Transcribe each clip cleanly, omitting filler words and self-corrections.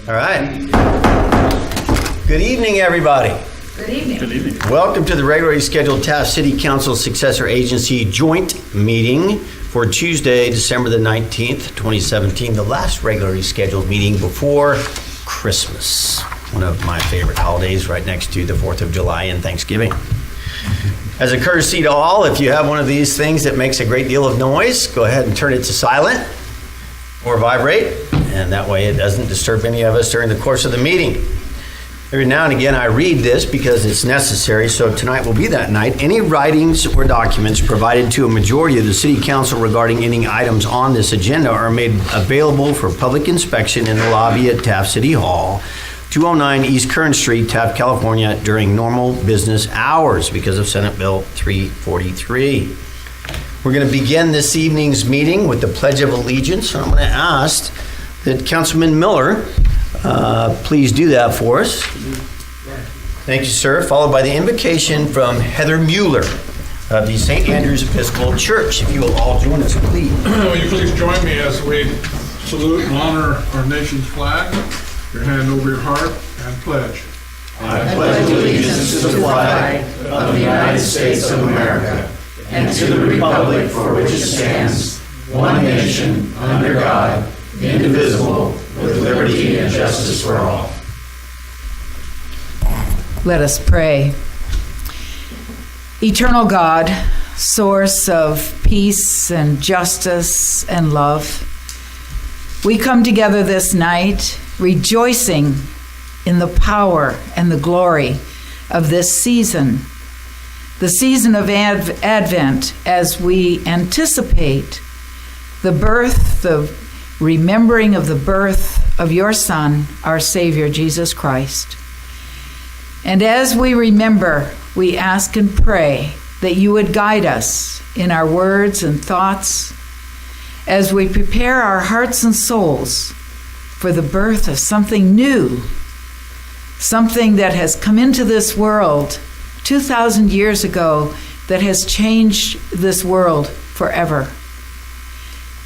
All right. Good evening, everybody. Good evening. Good evening. Welcome to the regularly scheduled Taft City Council Successor Agency joint meeting for Tuesday, December the 19th, 2017, the last regularly scheduled meeting before Christmas, one of my favorite holidays right next to the 4th of July and Thanksgiving. As a courtesy to all, if you have one of these things that makes a great deal of noise, go ahead and turn it to silent or vibrate, and that way it doesn't disturb any of us during the course of the meeting. Every now and again I read this because it's necessary, so tonight will be that night. Any writings or documents provided to a majority of the City Council regarding any items on this agenda are made available for public inspection in the lobby at Taft City Hall, 209 East Kern Street, Taft, California, during normal business hours because of Senate Bill 343. We're going to begin this evening's meeting with the Pledge of Allegiance. I'm going to ask that Councilman Miller please do that for us. Thank you, sir. Followed by the invocation from Heather Mueller of the St. Andrew's Episcopal Church. If you will all join us, please. Will you please join me as we salute and honor our nation's flag? Your hand over your heart and pledge. I pledge allegiance to the flag of the United States of America and to the republic for which it stands, one nation, under God, indivisible, with liberty and justice for all. Let us pray. Eternal God, source of peace and justice and love, we come together this night rejoicing in the power and the glory of this season, the season of Advent, as we anticipate the birth, the remembering of the birth of your Son, our Savior, Jesus Christ. And as we remember, we ask and pray that you would guide us in our words and thoughts as we prepare our hearts and souls for the birth of something new, something that has come into this world 2,000 years ago that has changed this world forever.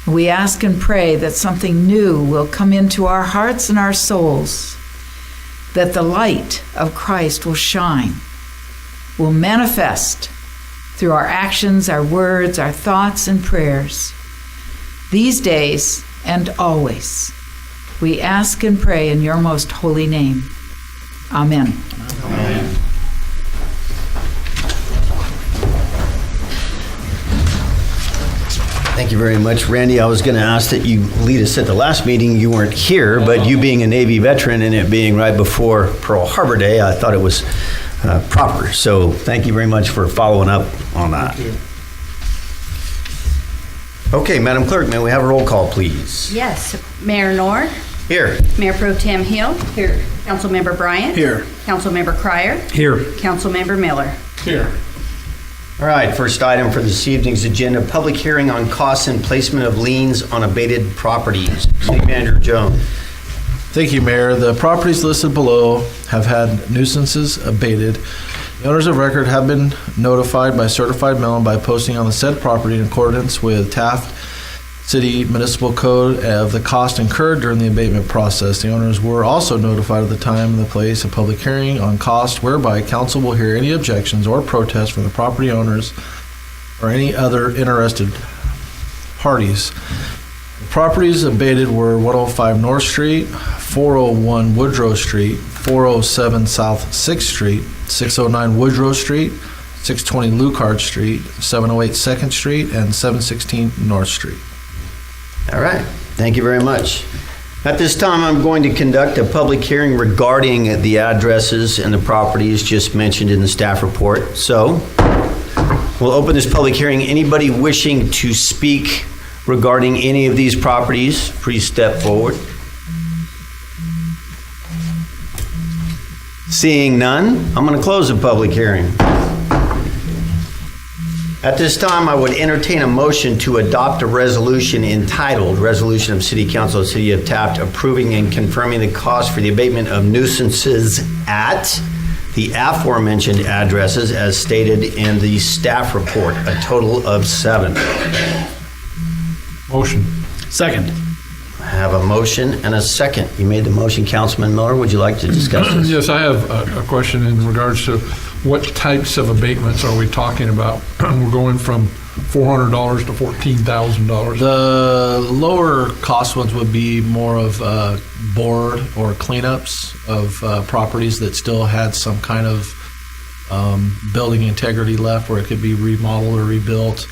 We ask and pray that something new will come into our hearts and our souls, that the light of Christ will shine, will manifest through our actions, our words, our thoughts, and prayers. These days and always, we ask and pray in your most holy name. Amen. Amen. Thank you very much, Randy. I was going to ask that you lead us at the last meeting. You weren't here, but you being a Navy veteran and it being right before Pearl Harbor Day, I thought it was proper. So thank you very much for following up on that. Thank you. Okay, Madam Clerk, may we have a roll call, please? Yes. Mayor Knorr. Here. Mayor Pro Tem Hill. Here. Councilmember Bryant. Here. Councilmember Cryer. Here. Councilmember Miller. Here. All right, first item for this evening's agenda, public hearing on costs and placement of liens on abated properties. City Manager Jones. Thank you, Mayor. The properties listed below have had nuisances abated. The owners of record have been notified by certified mail and by posting on the said property in accordance with Taft City Municipal Code of the cost incurred during the abatement process. The owners were also notified of the time and the place of public hearing on cost, whereby council will hear any objections or protests from the property owners or any other interested parties. The properties abated were 105 North Street, 401 Woodrow Street, 407 South 6th Street, 609 Woodrow Street, 620 Lucard Street, 708 2nd Street, and 716 North Street. All right, thank you very much. At this time, I'm going to conduct a public hearing regarding the addresses and the properties just mentioned in the staff report. So, we'll open this public hearing. Anybody wishing to speak regarding any of these properties, please step forward. Seeing none, I'm going to close the public hearing. At this time, I would entertain a motion to adopt a resolution entitled Resolution of City Council of the City of Taft approving and confirming the cost for the abatement of nuisances at the aforementioned addresses as stated in the staff report, a total of 7. Motion. Second. have a motion and a second. You made the motion, Councilman Miller. Would you like to discuss this? Yes, I have a question in regards to what types of abatements are we talking about? We're going from $400 to $14,000. The lower cost ones would be more of board or cleanups of properties that still had some kind of building integrity left, where it could be remodeled or rebuilt.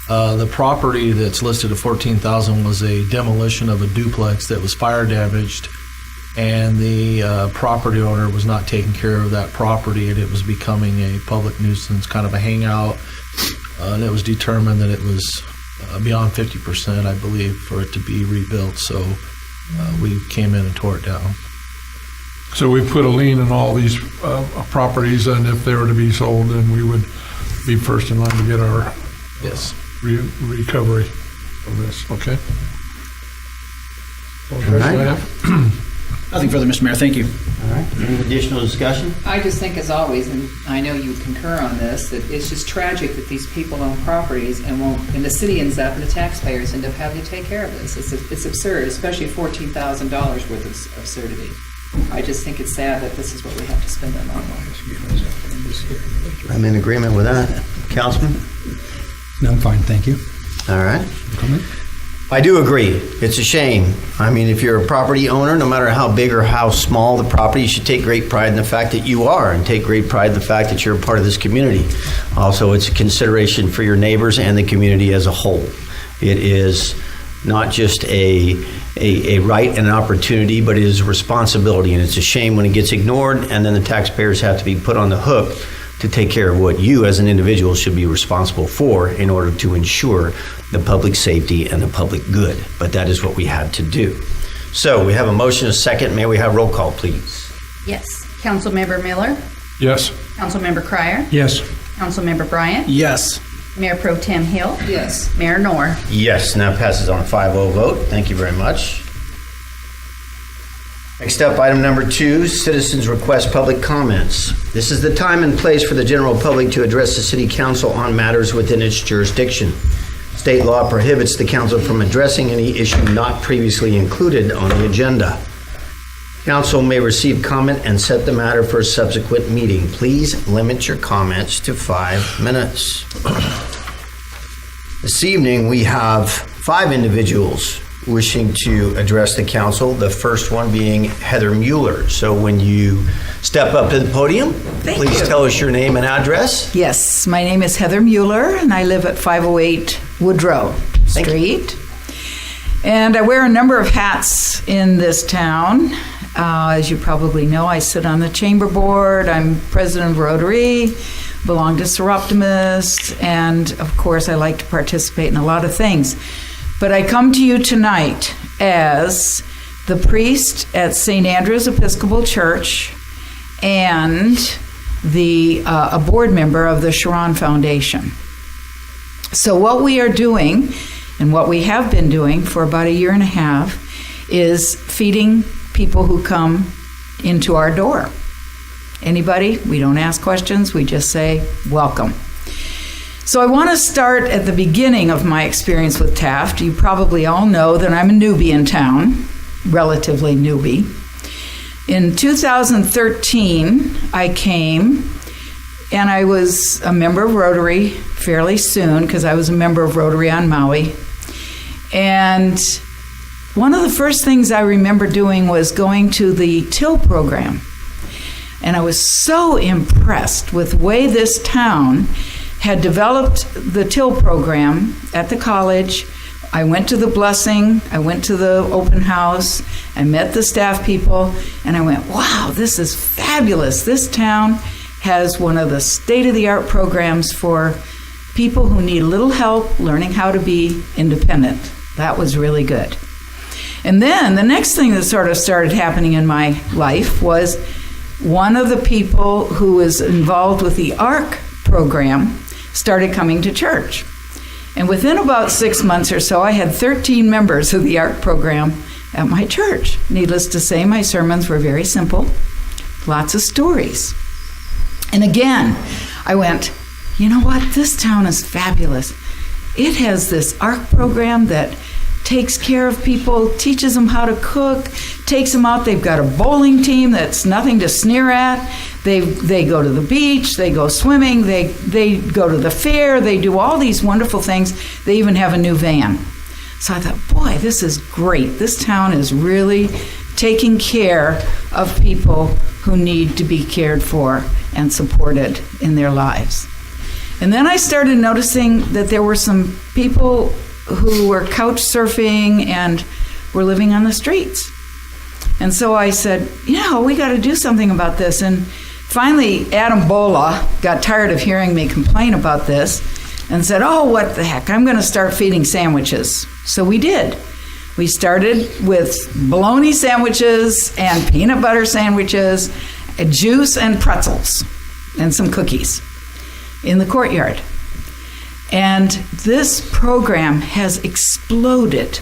The property that's listed at $14,000 was a demolition of a duplex that was fire damaged, and the property owner was not taking care of that property, and it was becoming a public nuisance, kind of a hangout. And it was determined that it was beyond 50%, I believe, for it to be rebuilt. So we came in and tore it down. So we put a lien on all these properties, and if they were to be sold, then we would be first in line to get our Yes. recovery of this, okay? Well, All right. I have. Nothing further, Mr. Mayor. Thank you. All right. Any additional discussion? I just think, as always, and I know you concur on this, that it's just tragic that these people own properties and won't, and the city ends up, and the taxpayers end up having to take care of this. It's absurd, especially $14,000 worth of absurdity. I just think it's sad that this is what we have to spend it on. I'm in agreement with that. Councilman? No, I'm fine. Thank you. All right. I do agree. It's a shame. I mean, if you're a property owner, no matter how big or how small the property, you should take great pride in the fact that you are, and take great pride in the fact that you're a part of this community. Also, it's a consideration for your neighbors and the community as a whole. It is not just a right and an opportunity, but it is a responsibility, and it's a shame when it gets ignored, and then the taxpayers have to be put on the hook to take care of what you as an individual should be responsible for in order to ensure the public safety and the public good. But that is what we had to do. So we have a motion, a second. May we have roll call, please? Yes. Councilmember Miller, Yes. Councilmember Cryer, Yes. Councilmember Bryant, Yes. Mayor Pro Tem Hill, Yes. Mayor Knorr. Yes, and that passes on a 5-0 vote. Thank you very much. Next up, item number 2, citizens request public comments. This is the time and place for the general public to address the city council on matters within its jurisdiction. State law prohibits the council from addressing any issue not previously included on the agenda. Council may receive comment and set the matter for a subsequent meeting. Please limit your comments to 5 minutes. This evening, we have 5 individuals wishing to address the council, the first one being Heather Mueller. So when you step up to the podium, please tell us your name and address. Yes, my name is Heather Mueller, and I live at 508 Woodrow Thank you. Street. And I wear a number of hats in this town. As you probably know, I sit on the chamber board. I'm president of Rotary, belong to Seroptimus, and of course, I like to participate in a lot of things. But I come to you tonight as the priest at St. Andrew's Episcopal Church and a board member of the Sharon Foundation. So what we are doing, and what we have been doing for about 1.5 years, is feeding people who come into our door. Anybody? We don't ask questions, we just say, welcome. So I want to start at the beginning of my experience with Taft. You probably all know that I'm a newbie in town, relatively newbie. In 2013, I came, and I was a member of Rotary fairly soon, because I was a member of Rotary on Maui. And one of the first things I remember doing was going to the TIL program. And I was so impressed with the way this town had developed the TIL program at the college. I went to the blessing, I went to the open house, I met the staff people, and I went, wow, this is fabulous. This town has one of the state-of-the-art programs for people who need a little help learning how to be independent. That was really good. And then the next thing that sort of started happening in my life was one of the people who was involved with the ARC program started coming to church. And within about 6 months or so, I had 13 members of the ARC program at my church. Needless to say, my sermons were very simple, lots of stories. And again, I went, you know what? This town is fabulous. It has this ARC program that takes care of people, teaches them how to cook, takes them out. They've got a bowling team that's nothing to sneer at. They go to the beach, they go swimming, they go to the fair, they do all these wonderful things. They even have a new van. So I thought, boy, this is great. This town is really taking care of people who need to be cared for and supported in their lives. And then I started noticing that there were some people who were couch surfing and were living on the streets. And so I said, we got to do something about this. And finally, Adam Bola got tired of hearing me complain about this and said, oh, what the heck, I'm going to start feeding sandwiches. So we did. We started with bologna sandwiches and peanut butter sandwiches, juice and pretzels, and some cookies in the courtyard. And this program has exploded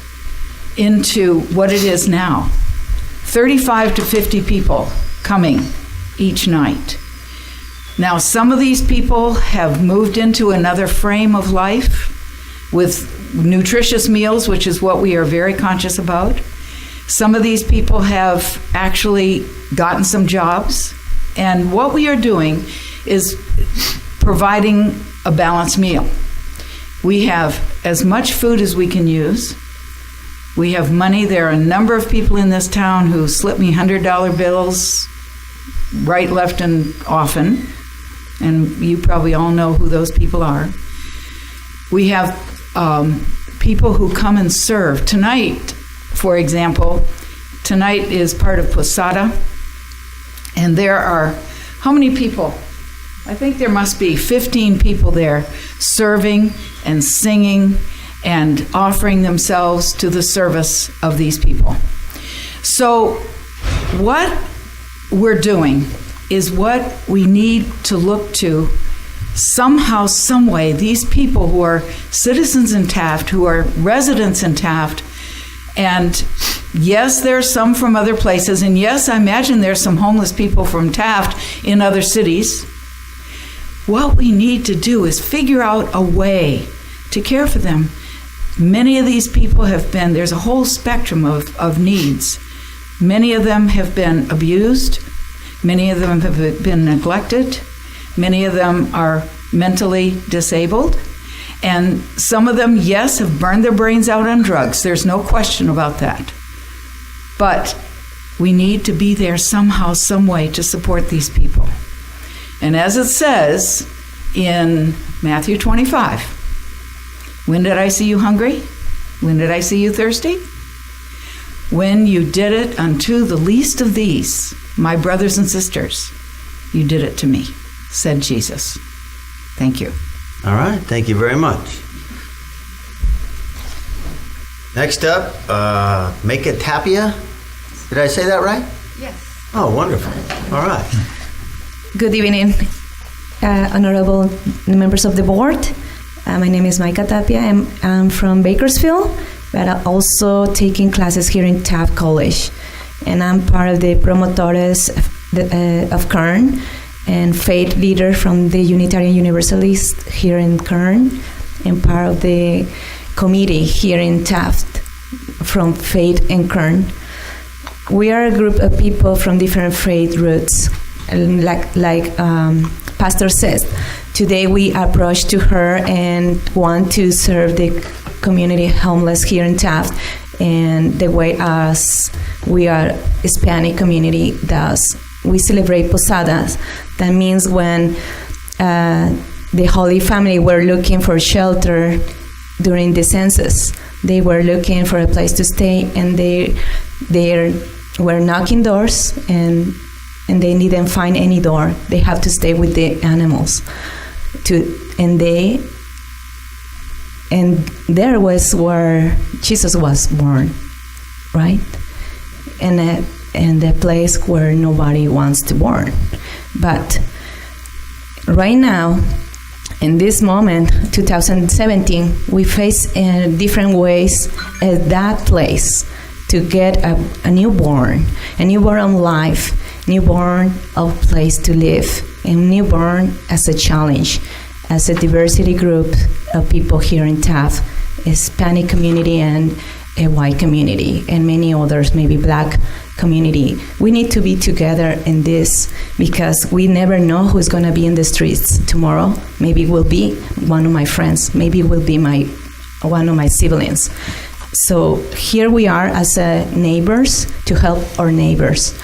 into what it is now. 35 to 50 people coming each night. Now, some of these people have moved into another frame of life with nutritious meals, which is what we are very conscious about. Some of these people have actually gotten some jobs. And what we are doing is providing a balanced meal. We have as much food as we can use. We have money. There are a number of people in this town who slip me $100 bills right, left, and often. And you probably all know who those people are. We have people who come and serve. Tonight, for example, tonight is part of Posada. And there are, how many people? I think there must be 15 people there serving and singing and offering themselves to the service of these people. So what we're doing is what we need to look to somehow, some way. These people who are citizens in Taft, who are residents in Taft, and yes, there's some from other places, and yes, I imagine there's some homeless people from Taft in other cities. What we need to do is figure out a way to care for them. Many of these people have been, there's a whole spectrum of needs. Many of them have been abused. Many of them have been neglected. Many of them are mentally disabled. And some of them, yes, have burned their brains out on drugs. There's no question about that. But we need to be there somehow, some way to support these people. And as it says in Matthew 25, when did I see you hungry? When did I see you thirsty? When you did it unto the least of these, my brothers and sisters, you did it to me, said Jesus. Thank you. All right, thank you very much. Next up, Meka Tapia. Did I say that right? Yes. Oh, wonderful. All right. Good evening, honorable members of the board. My name is Meka Tapia. I'm from Bakersfield, but I'm also taking classes here in Taft College. And I'm part of the promotores of Kern and faith leader from the Unitarian Universalist here in Kern, and part of the committee here in Taft from faith in Kern. We are a group of people from different faith roots. Like Pastor says, today we approach to her and want to serve the community homeless here in Taft, and the way us, we are Hispanic community does. We celebrate Posadas. That means when the Holy Family were looking for shelter during the census, they were looking for a place to stay, and they were knocking doors, and they didn't find any door. They have to stay with the animals. And there was where Jesus was born, right? And the place where nobody wants to born. But right now, in this moment, 2017, we face in different ways at that place to get a newborn life, newborn of place to live, and newborn as a challenge, as a diversity group of people here in Taft, Hispanic community and a white community and many others, maybe black community. We need to be together in this because we never know who's going to be in the streets tomorrow. Maybe it will be one of my friends. Maybe it will be one of my siblings. So here we are as neighbors to help our neighbors,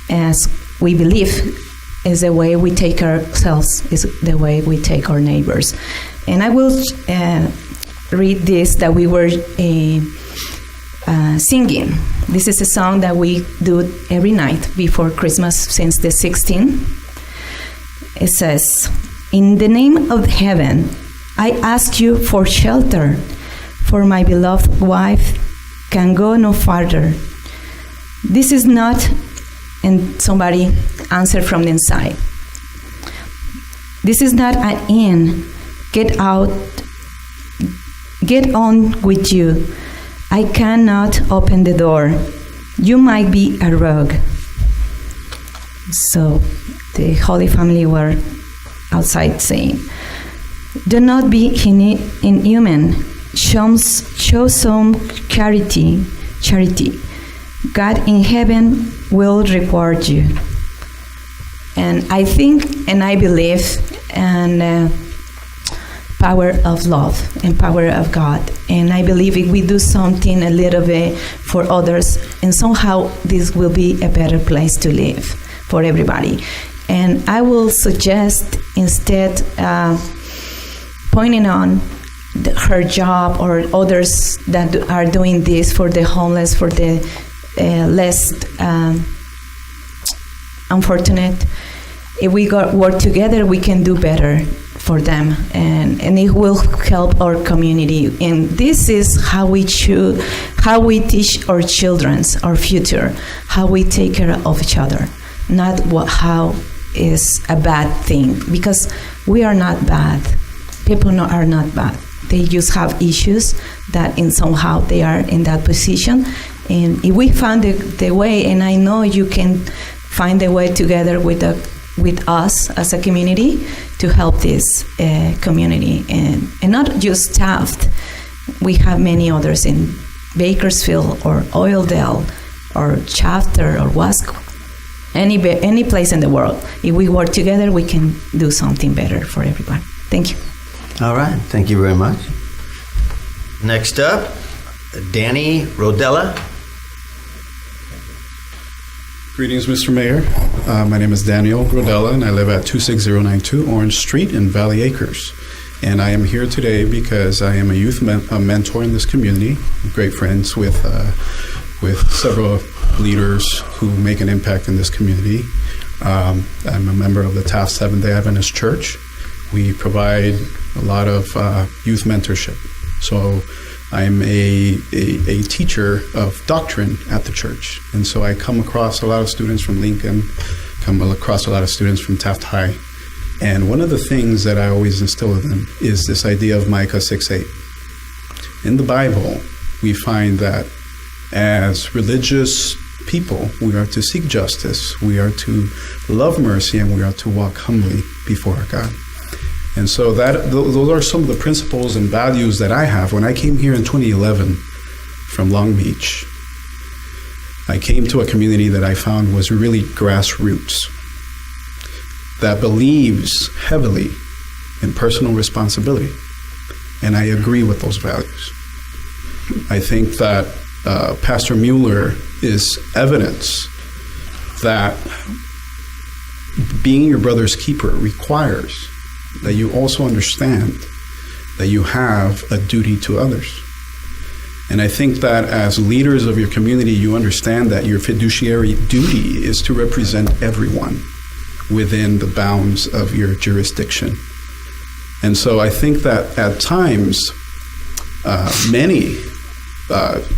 as we believe is the way we take ourselves, is the way we take our neighbors. And I will read this that we were singing. This is a song that we do every night before Christmas since the 16th. It says, "In the name of heaven, I ask you for shelter, for my beloved wife can go no farther. This is not," and somebody answered from the inside, "This is not an inn. Get out, get on with you. I cannot open the door. You might be a rogue." So the Holy Family were outside saying, "Do not be inhuman. Show some charity. God in heaven will reward you." And I think and I believe in power of love and power of God. And I believe if we do something a little bit for others, and somehow this will be a better place to live for everybody. And I will suggest instead pointing on her job or others that are doing this for the homeless, for the less unfortunate. If we work together, we can do better for them, and it will help our community. And this is how we teach our children, our future, how we take care of each other, not how is a bad thing, because we are not bad. People are not bad. They just have issues that in somehow they are in that position. And if we find the way, and I know you can find a way together with us as a community to help this community, and not just Taft. We have many others in Bakersfield or Oildale or Shafter or Wasco, any place in the world. If we work together, we can do something better for everybody. Thank you. All right, thank you very much. Next up, Danny Rodella. Greetings, Mr. Mayor. My name is Daniel Rodella, and I live at 26092 Orange Street in Valley Acres. And I am here today because I am a youth mentor in this community. I'm great friends with several leaders who make an impact in this community. I'm a member of the Taft Seventh-day Adventist Church. We provide a lot of youth mentorship. So I'm a teacher of doctrine at the church. And so I come across a lot of students from Lincoln, come across a lot of students from Taft High. And one of the things that I always instill in them is this idea of Micah 6:8. In the Bible, we find that as religious people, we are to seek justice, we are to love mercy, and we are to walk humbly before our God. And so those are some of the principles and values that I have. When I came here in 2011 from Long Beach, I came to a community that I found was really grassroots, that believes heavily in personal responsibility. And I agree with those values. I think that Pastor Mueller is evidence that being your brother's keeper requires that you also understand that you have a duty to others. And I think that as leaders of your community, you understand that your fiduciary duty is to represent everyone within the bounds of your jurisdiction. And so I think that at times, many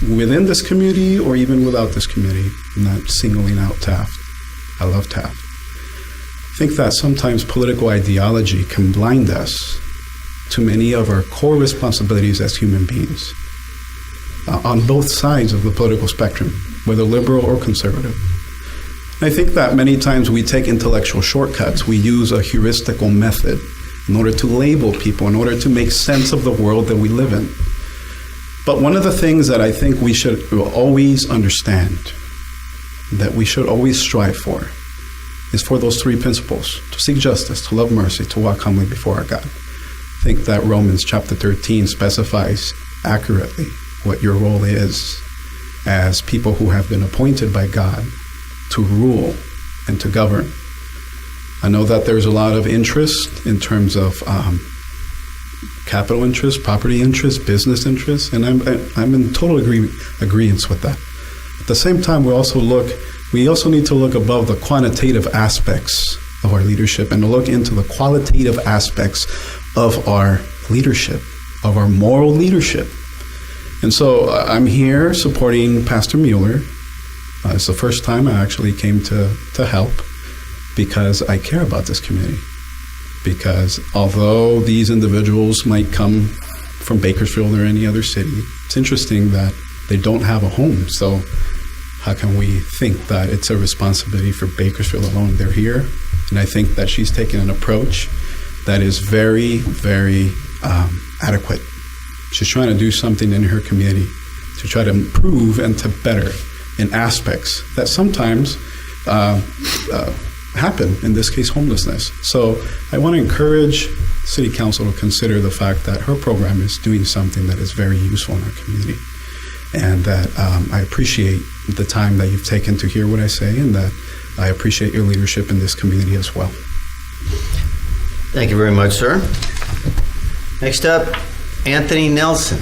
within this community or even without this community, I'm not singling out Taft, I love Taft, I think that sometimes political ideology can blind us to many of our core responsibilities as human beings on both sides of the political spectrum, whether liberal or conservative. I think that many times we take intellectual shortcuts. We use a heuristical method in order to label people, in order to make sense of the world that we live in. But one of the things that I think we should always understand, that we should always strive for, is for those three principles: to seek justice, to love mercy, to walk humbly before our God. I think that Romans chapter 13 specifies accurately what your role is as people who have been appointed by God to rule and to govern. I know that there's a lot of interest in terms of capital interest, property interest, business interest, and I'm in total agreement with that. At the same time, we also need to look above the quantitative aspects of our leadership and to look into the qualitative aspects of our leadership, of our moral leadership. And so I'm here supporting Pastor Mueller. It's the first time I actually came to help because I care about this community. Because although these individuals might come from Bakersfield or any other city, it's interesting that they don't have a home. So how can we think that it's a responsibility for Bakersfield alone? They're here. And I think that she's taken an approach that is very, very adequate. She's trying to do something in her community to try to improve and to better in aspects that sometimes happen, in this case, homelessness. So I want to encourage City Council to consider the fact that her program is doing something that is very useful in our community. And that I appreciate the time that you've taken to hear what I say, and that I appreciate your leadership in this community as well. Thank you very much, sir. Next up, Anthony Nelson.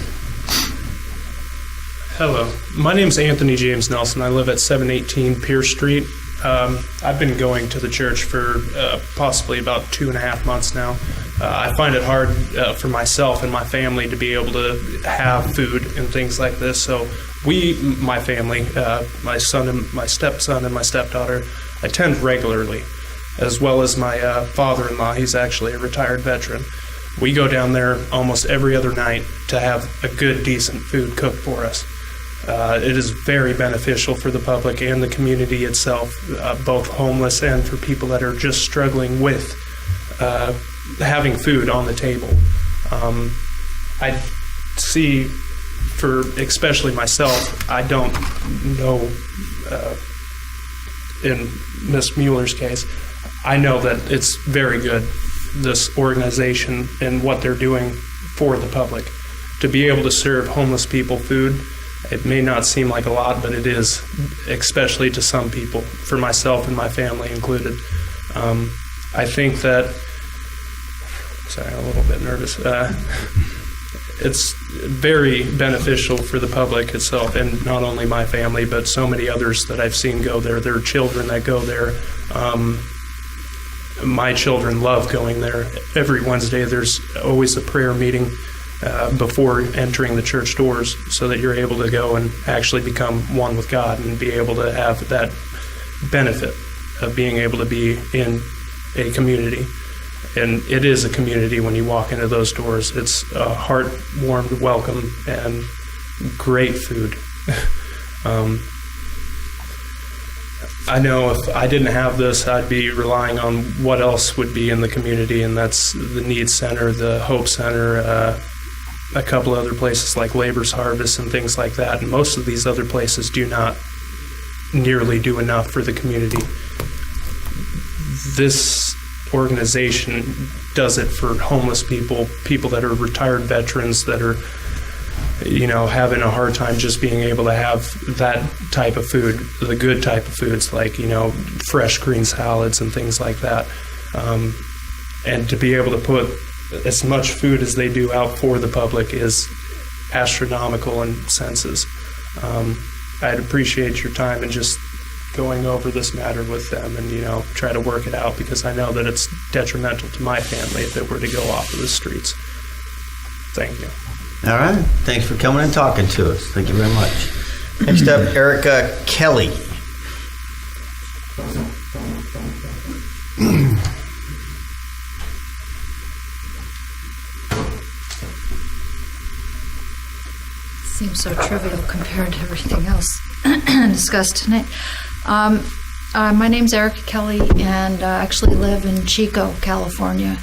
Hello, my name is Anthony James Nelson. I live at 718 Pierce Street. I've been going to the church for possibly about 2.5 months now. I find it hard for myself and my family to be able to have food and things like this. So my family, my son and my stepson and my stepdaughter, attend regularly, as well as my father-in-law. He's actually a retired veteran. We go down there almost every other night to have a good, decent food cooked for us. It is very beneficial for the public and the community itself, both homeless and for people that are just struggling with having food on the table. I see, for especially myself, I don't know, in Ms. Mueller's case, I know that it's very good, this organization and what they're doing for the public. To be able to serve homeless people food, it may not seem like a lot, but it is, especially to some people, for myself and my family included. I think that, sorry, I'm a little bit nervous. It's very beneficial for the public itself, and not only my family, but so many others that I've seen go there. There are children that go there. My children love going there. Every Wednesday there's always a prayer meeting before entering the church doors, so that you're able to go and actually become one with God and be able to have that benefit of being able to be in a community. And it is a community when you walk into those doors. It's a heart-warmed welcome and great food. I know if I didn't have this, I'd be relying on what else would be in the community, and that's the Needs Center, the Hope Center, a couple other places like Labor's Harvest and things like that. And most of these other places do not nearly do enough for the community. This organization does it for homeless people, people that are retired veterans that are, having a hard time just being able to have that type of food, the good type of foods like, fresh green salads and things like that. And to be able to put as much food as they do out for the public is astronomical in senses. I'd appreciate your time and just going over this matter with them and, try to work it out, because I know that it's detrimental to my family if it were to go off of the streets. Thank you. All right. Thanks for coming and talking to us. Thank you very much. Next up, Erica Kelly. Seems so trivial compared to everything else discussed tonight. My name's Erica Kelly, and I actually live in Chico, California.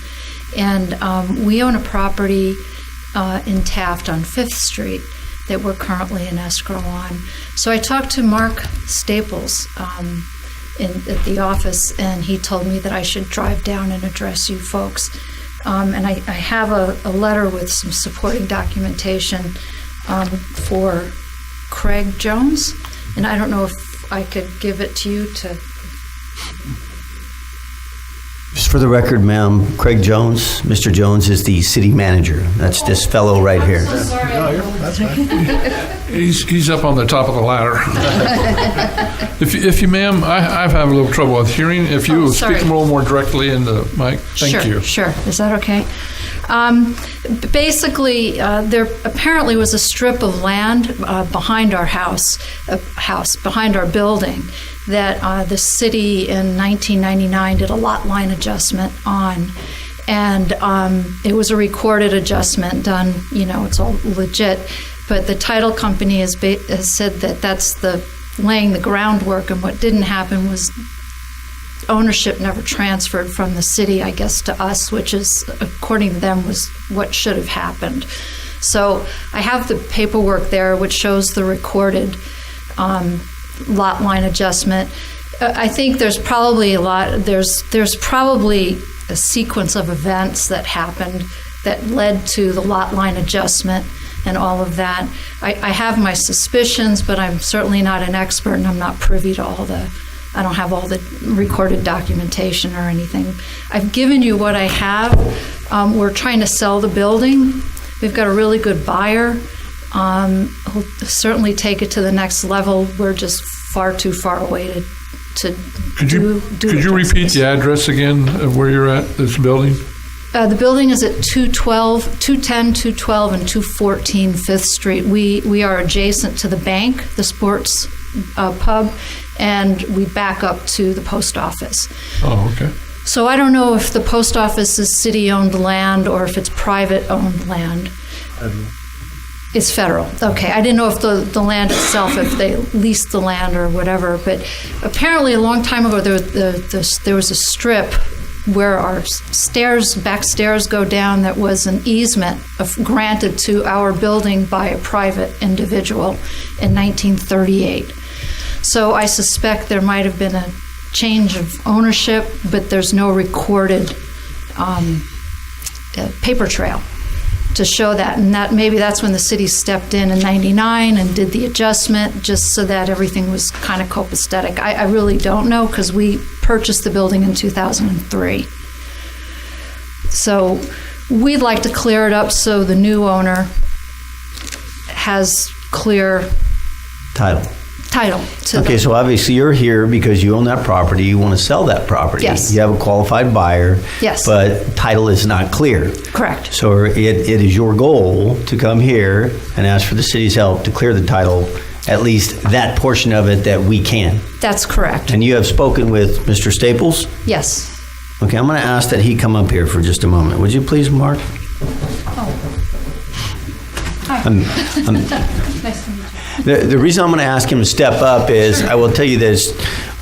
And we own a property in Taft on 5th Street that we're currently in escrow on. So I talked to Mark Staples at the office, and he told me that I should drive down and address you folks. And I have a letter with some supporting documentation for Craig Jones, and I don't know if I could give it to you to... Just for the record, ma'am, Craig Jones, Mr. Jones is the city manager. That's this fellow right here. I'm so sorry. He's up on the top of the ladder. If you, ma'am, I've had a little trouble with hearing. If you sorry. speak a little more directly in the mic, thank you. Sure. Is that okay? Basically, there apparently was a strip of land behind our house, behind our building, that the city in 1999 did a lot line adjustment on. And it was a recorded adjustment done, it's all legit. But the title company has said that that's laying the groundwork, and what didn't happen was ownership never transferred from the city, I guess, to us, which is, according to them, was what should have happened. So I have the paperwork there, which shows the recorded lot line adjustment. I think there's probably there's probably a sequence of events that happened that led to the lot line adjustment and all of that. I have my suspicions, but I'm certainly not an expert, and I'm not privy to I don't have all the recorded documentation or anything. I've given you what I have. We're trying to sell the building. We've got a really good buyer who'll certainly take it to the next level. We're just far too far away to Could you repeat the address again of where you're at, this building? The building is at 210, 212, and 214 5th Street. We are adjacent to the bank, the sports pub, and we back up to the post office. Oh, okay. So I don't know if the post office is city-owned land or if it's private-owned land. It's federal. Okay. I didn't know if the land itself, if they leased the land or whatever, but apparently a long time ago there was a strip where our back stairs go down that was an easement granted to our building by a private individual in 1938. So I suspect there might have been a change of ownership, but there's no recorded paper trail to show that. And maybe that's when the city stepped in 99 and did the adjustment just so that everything was kind of copacetic. I really don't know, because we purchased the building in 2003. So we'd like to clear it up so the new owner has clear Title. to So obviously you're here because you own that property, you want to sell that property. Yes. You have a qualified buyer. Yes. But title is not clear. Correct. So it is your goal to come here and ask for the city's help to clear the title, at least that portion of it that we can. That's correct. And you have spoken with Mr. Staples? Yes. Okay, I'm going to ask that he come up here for just a moment. Would you please, Mark? Hi. Nice to meet you. The reason I'm going to ask him to step up is, I will tell you this,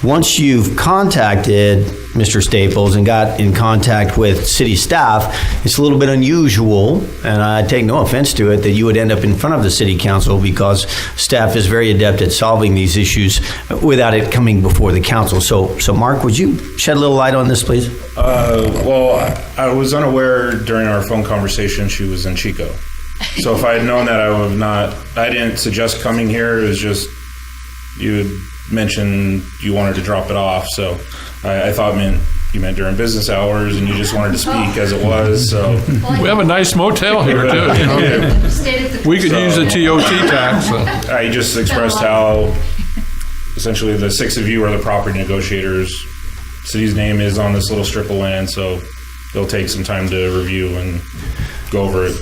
once you've contacted Mr. Staples and got in contact with city staff, it's a little bit unusual, and I take no offense to it, that you would end up in front of the city council, because staff is very adept at solving these issues without it coming before the council. So Mark, would you shed a little light on this, please? Well, I was unaware during our phone conversation she was in Chico. So if I had known that, I didn't suggest coming here. It was just, you had mentioned you wanted to drop it off. So I thought you meant during business hours, and you just wanted to speak as it was. So we have a nice motel here too. We could use the TOT tax. So. I just expressed how essentially the six of you are the property negotiators. City's name is on this little strip of land, so it'll take some time to review and go over it.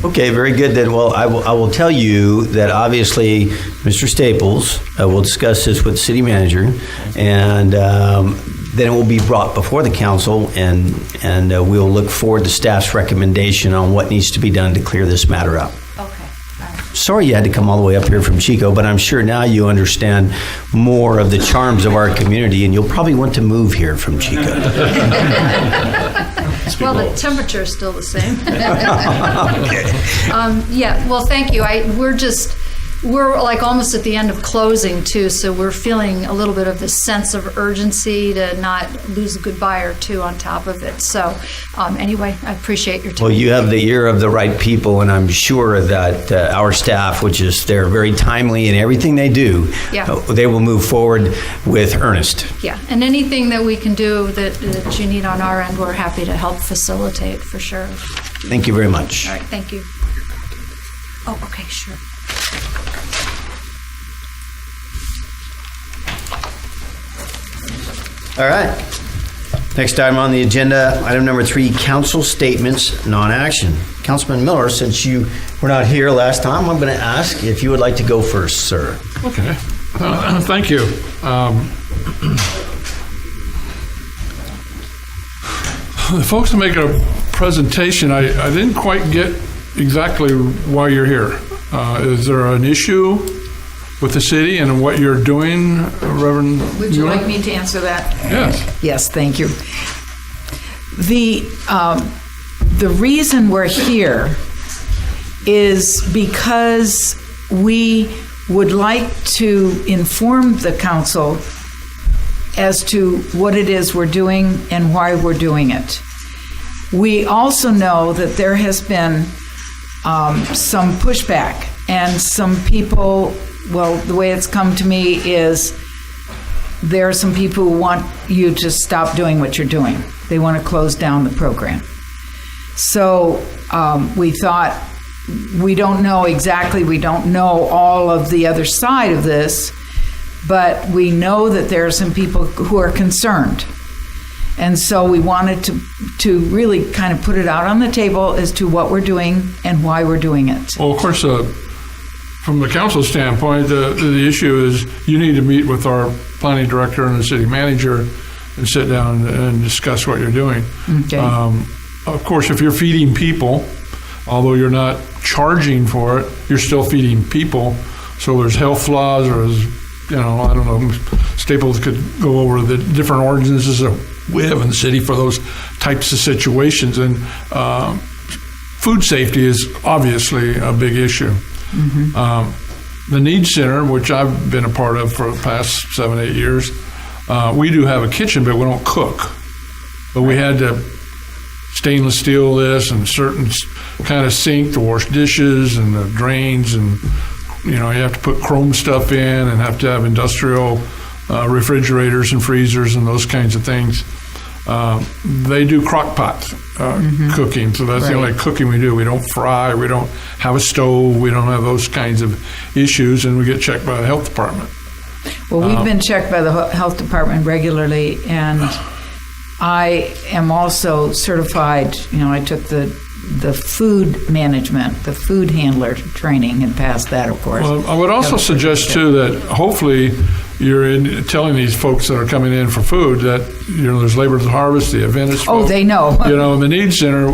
Okay, very good then. Well, I will tell you that obviously Mr. Staples will discuss this with the city manager, and then it will be brought before the council, and we'll look forward to staff's recommendation on what needs to be done to clear this matter up. Okay. Sorry you had to come all the way up here from Chico, but I'm sure now you understand more of the charms of our community, and you'll probably want to move here from Chico. Well, the temperature is still the same. Okay. Yeah, well, thank you. We're just, we're like almost at the end of closing too, so we're feeling a little bit of this sense of urgency to not lose a good buyer or two on top of it. So anyway, I appreciate your time. Well, you have the ear of the right people, and I'm sure that our staff, which is they're very timely in everything they do, they will move forward with earnest. Yeah, and anything that we can do that you need on our end, we're happy to help facilitate for sure. Thank you very much. All right, thank you. Oh, okay, sure. All right. Next item on the agenda, item number 3, council statements, non-action. Councilman Miller, since you were not here last time, I'm going to ask if you would like to go first, sir. Okay. Thank you. The folks are making a presentation. I didn't quite get exactly why you're here. Is there an issue with the city and what you're doing, Reverend Would you Mueller? like me to answer that? Yes. Yes, thank you. The reason we're here is because we would like to inform the council as to what it is we're doing and why we're doing it. We also know that there has been some pushback, and some people, well, the way it's come to me is there are some people who want you to stop doing what you're doing. They want to close down the program. So we thought, we don't know exactly, we don't know all of the other side of this, but we know that there are some people who are concerned. And so we wanted to really kind of put it out on the table as to what we're doing and why we're doing it. Well, of course, from the council standpoint, the issue is you need to meet with our planning director and the city manager and sit down and discuss what you're doing. Okay. Of course, if you're feeding people, although you're not charging for it, you're still feeding people. So there's health laws, or I don't know, Staples could go over the different ordinances that we have in the city for those types of situations. And food safety is obviously a big issue. Mm-hmm. The Needs Center, which I've been a part of for the past 7-8 years, we do have a kitchen, but we don't cook. But we had to stainless steel this and certain kind of sink to wash dishes and the drains, and you have to put chrome stuff in and have to have industrial refrigerators and freezers and those kinds of things. They do crock pot cooking, so that's the only cooking we do. We don't fry, we don't have a stove, we don't have those kinds of issues, and we get checked by the health department. Well, we've been checked by the health department regularly, and I am also certified. I took the food management, the food handler training, and passed that, of course. Well, I would also suggest too that hopefully you're telling these folks that are coming in for food that there's Labor of the Harvest, the Adventist. Oh, they know. In the Needs Center,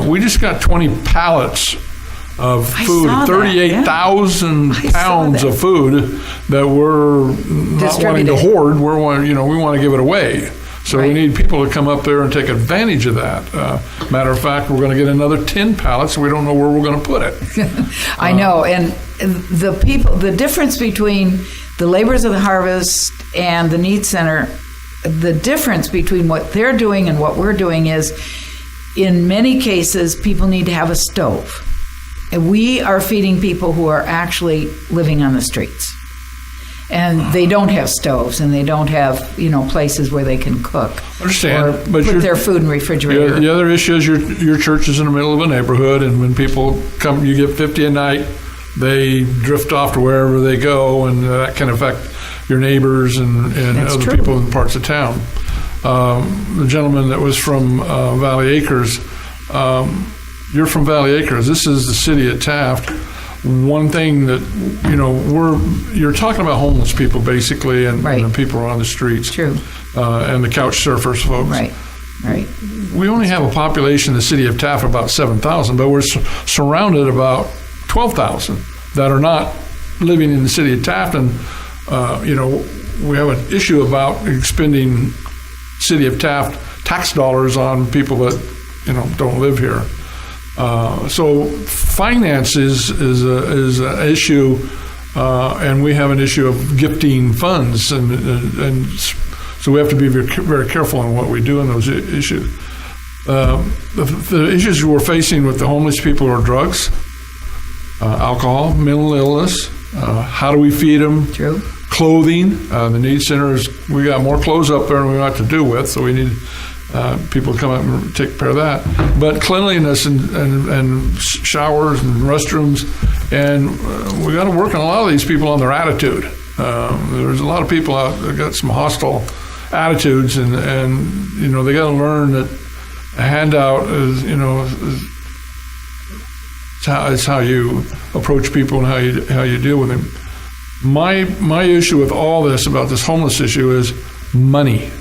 we just got 20 pallets of food, 38,000 pounds of food that we're not wanting to hoard. We want to give it away. So we need people to come up there and take advantage of that. Matter of fact, we're going to get another 10 pallets. We don't know where we're going to put it. I know, and the difference between the Laborers of the Harvest and the Needs Center, the difference between what they're doing and what we're doing is, in many cases, people need to have a stove. And we are feeding people who are actually living on the streets. And they don't have stoves, and they don't have, places where they can cook. Understand, or put their food in the refrigerator. The other issue is your church is in the middle of a neighborhood, and when people come, you get 50 a night, they drift off to wherever they go, and that can affect your neighbors and other people in parts of town. The gentleman that was from Valley Acres, you're from Valley Acres. This is the city of Taft. One thing that, you're talking about homeless people basically, and the people on the streets. True. And the couch surfers folks. Right. We only have a population in the city of Taft of about 7,000, but we're surrounded about 12,000 that are not living in the city of Taft. And, we have an issue about expending city of Taft tax dollars on people that, don't live here. So finance is an issue, and we have an issue of gifting funds, and so we have to be very, very careful on what we do in those issues. The issues we're facing with the homeless people are drugs, alcohol, mental illness. How do we feed them? True. Clothing. The needs centers, we got more clothes up there than we know what to do with, so we need people to come up and take care of that. But cleanliness and showers and restrooms, and we got to work on a lot of these people on their attitude. There's a lot of people out that got some hostile attitudes, and you know, they got to learn that a handout is, you know, it's how you approach people and how you deal with them. My issue with all this about this homeless issue is money.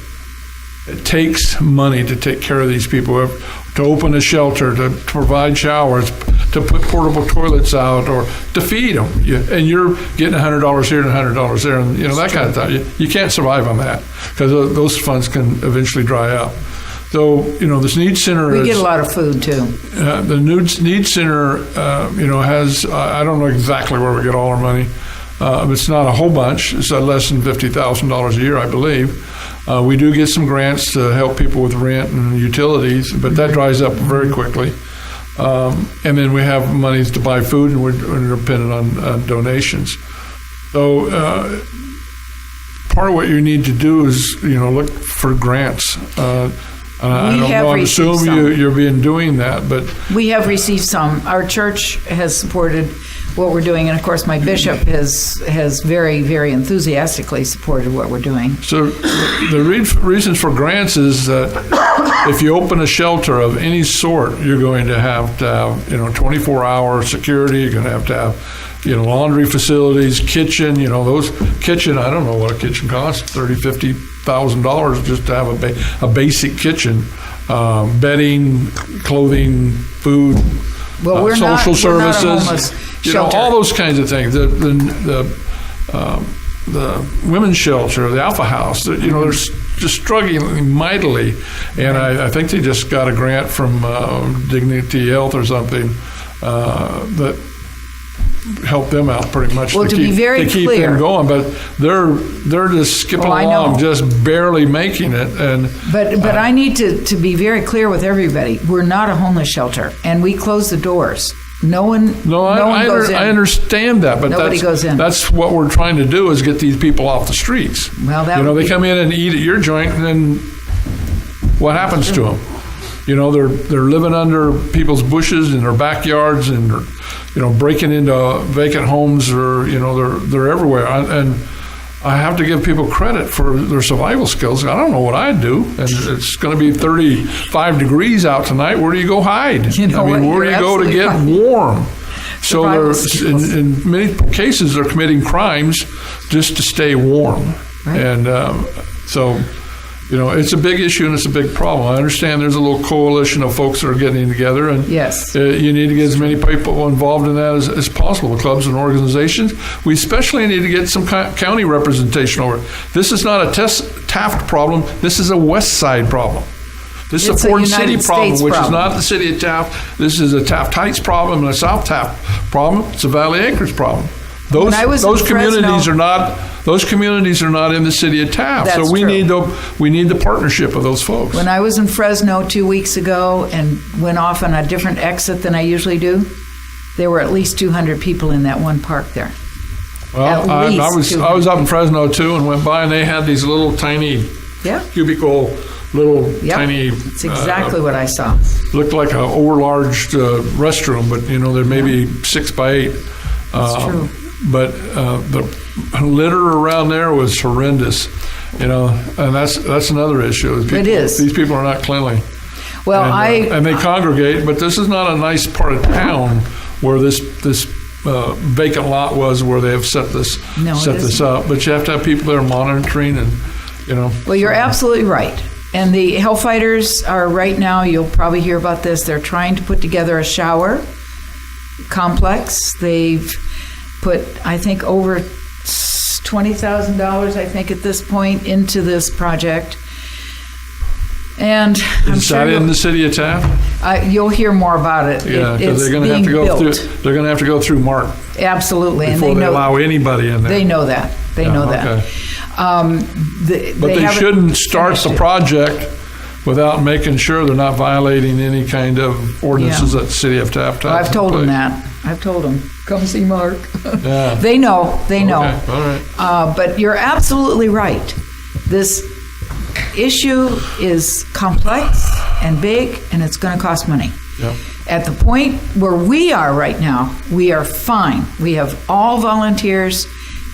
It takes money to take care of these people, to open a shelter, to provide showers, to put portable toilets out, or to feed them. And you're getting $100 here and $100 there, and you know, that kind of stuff. You can't survive on that because those funds can eventually dry up. So, you know, this needs center We get a lot of food too. The needs center, you know, has, I don't know exactly where we get all our money. It's not a whole bunch. It's less than $50,000 a year, I believe. We do get some grants to help people with rent and utilities, but that dries up very quickly. And then we have monies to buy food, and we're dependent on donations. So part of what you need to do is, you know, look for grants. I don't know, I assume you've been doing that, but... We have received some. Our church has supported what we're doing, and of course my bishop has very, very enthusiastically supported what we're doing. So the reasons for grants is that if you open a shelter of any sort, you're going to have, you know, 24-hour security. You're going to have, you know, laundry facilities, kitchen. You know, those kitchen. I don't know what a kitchen costs. $30,000-$50,000 just to have a basic kitchen, bedding, clothing, food, well, social services. We're not a homeless you know, all those kinds of things. The women's shelter, the Alpha House, you know, they're just struggling mightily. And I think they just got a grant from Dignity Health or something that helped them out pretty much. Well, to be very keep clear, them going, but they're just skipping along, just barely making it. And but I need to be very clear with everybody. We're not a homeless shelter, and we close the doors. No one goes in. I understand that, but Nobody goes in. That's what we're trying to do, is get these people off the streets. Well, that you know, they come in and eat at your joint, and then what happens to them? You know, they're living under people's bushes in their backyards, and they're, you know, breaking into vacant homes, or you know, they're everywhere. And I have to give people credit for their survival skills. I don't know what I'd do, and it's going to be 35 degrees out tonight. Where do you go hide? You know, I mean, where do you go to get warm? So they're, in many cases, they're committing crimes just to stay warm. Right. And so, you know, it's a big issue and it's a big problem. I understand there's a little coalition of folks that are getting together, and yes, you need to get as many people involved in that as possible, the clubs and organizations. We especially need to get some county representation over it. This is not a Taft problem. This is a West Side problem. This is a Ford City problem, which is not the city of Taft. This is a Taft Heights problem and a South Taft problem. It's a Valley Acres problem. Those communities are not. Those communities are not in the city of Taft. That's so we true. need the partnership of those folks. When I was in Fresno 2 weeks ago and went off on a different exit than I usually do, there were at least 200 people in that one park there. Well, I was up in Fresno too, and went by, and they had these little tiny cubicle, tiny. It's exactly what I saw. Looked like an overlarge restroom, but you know, there may be 6 by 8. That's true. But the litter around there was horrendous, you know, and that's another issue. It is. These people are not cleanly. Well, and they congregate, but this is not a nice part of town where this vacant lot was, where they have set this up. But you have to have people there monitoring, and you know. Well, you're absolutely right. And the Hellfighters are right now. You'll probably hear about this. They're trying to put together a shower complex. They've put, I think, over $20,000, I think, at this point into this project. And I'm Is sure that in the city of Taft? you'll hear more about it. Yeah, It's because they're going to have to being go built. through. They're going to have to go through Mark Absolutely, and before they they know allow anybody in there. they know that. They know that. Okay. But they haven't shouldn't start finished the it. project without making sure they're not violating any kind of ordinances that the city of Taft has. I've in told them place. that. I've told them. Come see Mark. Yeah. They know. They know. Okay, all right. But you're absolutely right. This issue is complex and big, and it's going to cost money. Yeah. At the point where we are right now, we are fine. We have all volunteers.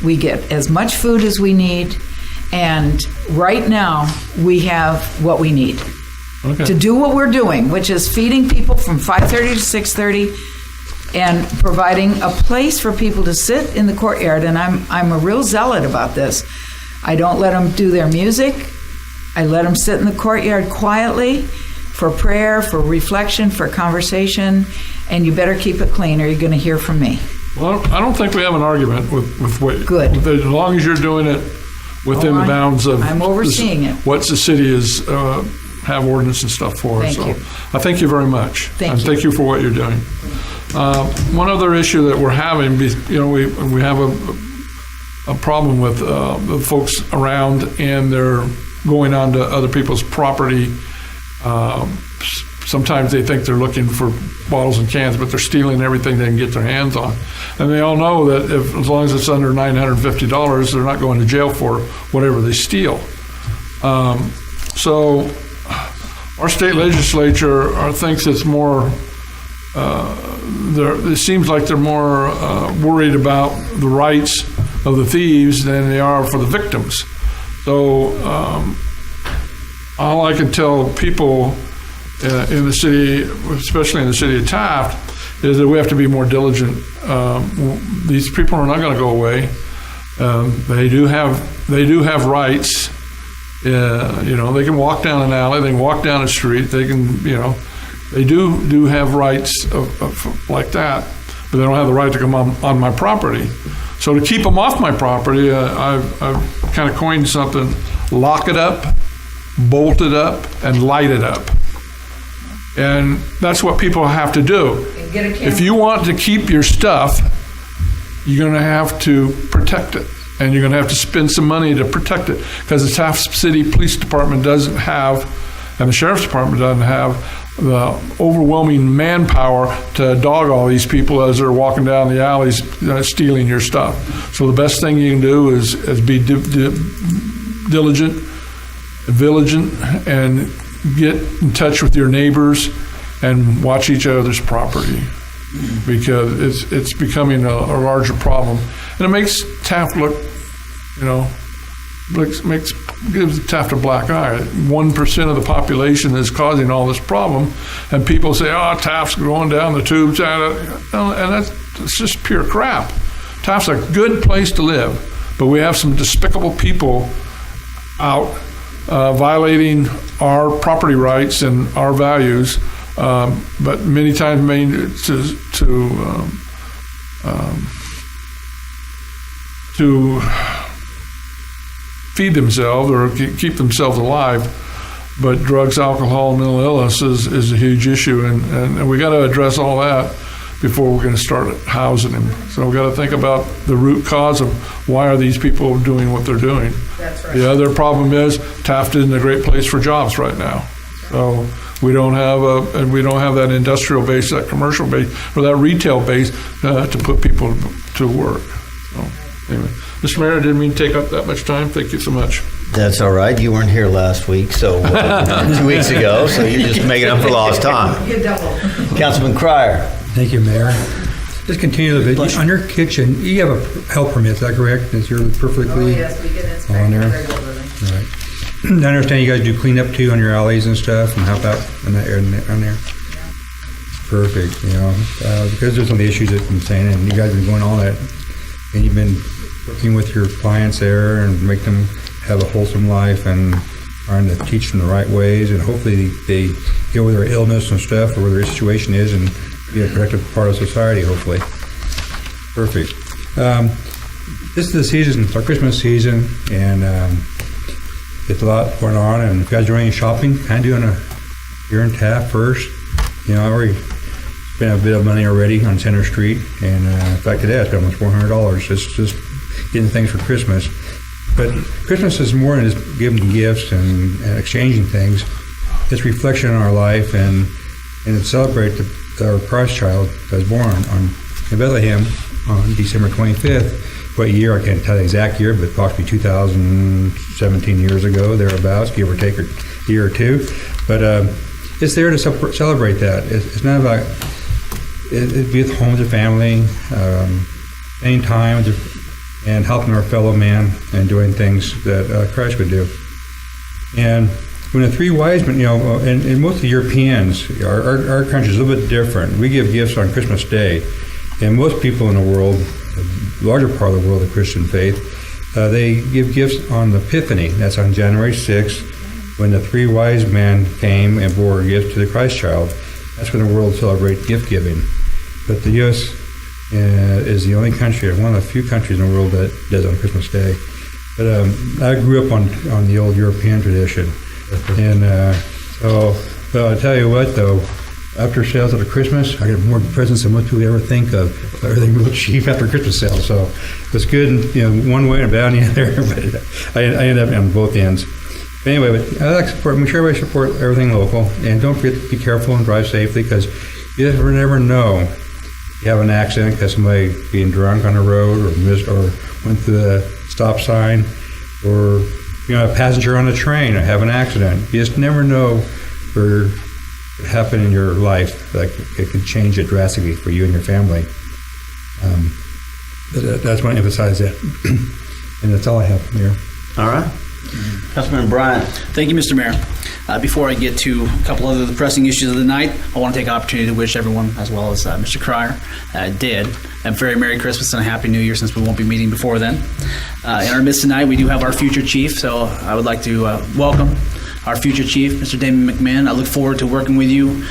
We get as much food as we need. And right now, we have what we need Okay. to do what we're doing, which is feeding people from 5:30 to 6:30 and providing a place for people to sit in the courtyard. And I'm a real zealot about this. I don't let them do their music. I let them sit in the courtyard quietly for prayer, for reflection, for conversation, and you better keep it clean or you're going to hear from me. Well, I don't think we have an argument with what. Good. As long as you're doing it within the bounds of. I'm overseeing it. What the city is have ordinance and stuff for. Thank so you. I thank you very much. Thank and you. thank you for what you're doing. One other issue that we're having, we have a problem with the folks around, and they're going onto other people's property. Sometimes they think they're looking for bottles and cans, but they're stealing everything they can get their hands on. And they all know that as long as it's under $950, they're not going to jail for whatever they steal. So our state legislature thinks it's more, it seems like they're more worried about the rights of the thieves than they are for the victims. So all I can tell people in the city, especially in the city of Taft, is that we have to be more diligent. These people are not going to go away. They do have rights. They can walk down an alley, they can walk down a street, they can, they do have rights of like that, but they don't have the right to come on my property. So to keep them off my property, I've kind of coined something: lock it up, bolt it up, and light it up. And that's what people have to do. Get a camera. If you want to keep your stuff, you're going to have to protect it. And you're going to have to spend some money to protect it, because the Taft City Police Department doesn't have, and the Sheriff's Department doesn't have, the overwhelming manpower to dog all these people as they're walking down the alleys stealing your stuff. So the best thing you can do is be diligent, vigilant, and get in touch with your neighbors and watch each other's property, because it's becoming a larger problem. And it makes Taft look, gives Taft a black eye. 1% of the population is causing all this problem, and people say, "Oh, Taft's going down the tubes," and that's just pure crap. Taft's a good place to live, but we have some despicable people out violating our property rights and our values, but many times to feed themselves or keep themselves alive. But drugs, alcohol, and mental illness is a huge issue, and we got to address all that before we're going to start housing them. So we've got to think about the root cause of why are these people doing what they're doing. That's right. The other problem is Taft isn't a great place for jobs right now. So we don't have that industrial base, that commercial base, or that retail base to put people to work. So anyway, Mr. Mayor, I didn't mean to take up that much time. Thank you so much. That's all right. You weren't here last week, so 2 weeks ago, so you're just making up for lost time. Get double. Councilman Cryer. Thank you, Mayor. Just continue a bit. On your kitchen, you have a health permit, is that correct? Is yours perfectly Oh, yes, we get on inspected there? regularly. Right. I understand you guys do cleanup too on your alleys and stuff, and help out in that area on there. Perfect. Because there's some of the issues that I'm saying, and you guys have been going all that, and you've been working with your clients there and make them have a wholesome life and trying to teach them the right ways, and hopefully they get over their illness and stuff or where their situation is and be a productive part of society, hopefully. Perfect. This is the season, it's our Christmas season, and It's a lot going on, and if you guys are doing any shopping, kind of doing a here in Taft first. You know, I already spent a bit of money already on Center Street, and in fact today I spent almost $400 just getting things for Christmas. But Christmas is more than just giving gifts and exchanging things. It's reflection on our life, and it celebrates our Christ child that was born in Bethlehem on December 25th. What year, I can't tell the exact year, but approximately 2017 years ago, thereabouts, give or take a year or two. But it's there to celebrate that. It's not about it be with home with your family, spending time and helping our fellow man and doing things that Christ would do. And when the three wise men, you know, and most of the Europeans, our country is a little bit different. We give gifts on Christmas Day, and most people in the world, the larger part of the world of Christian faith, they give gifts on the Epiphany. That's on January 6th, when the three wise men came and bore a gift to the Christ child. That's when the world celebrates gift giving. But the U.S. Is the only country, one of the few countries in the world that does on Christmas Day. But I grew up on the old European tradition. And so I'll tell you what, though, after sales after Christmas, I get more presents than most people ever think of. Everything real cheap after Christmas sales. So it was good, you know, one way and bad on the other. But I ended up on both ends. But anyway, but I like to support, make sure everybody support everything local. And don't forget to be careful and drive safely, because you never know. You have an accident because somebody being drunk on the road or went through the stop sign, or you know, a passenger on a train or have an accident. You just never know what happen in your life. Like it could change it drastically for you and your family. That's why I emphasize that. And that's all I have, Mayor. All right. Councilman Bryant. Thank you, Mr. Mayor. Before I get to a couple other pressing issues of the night, I want to take an opportunity to wish everyone, as well as Mr. Cryer did, a very Merry Christmas and a Happy New Year, since we won't be meeting before then. In our midst tonight, we do have our future chief, so I would like to welcome our future chief, Mr. Damon McMahon. I look forward to working with you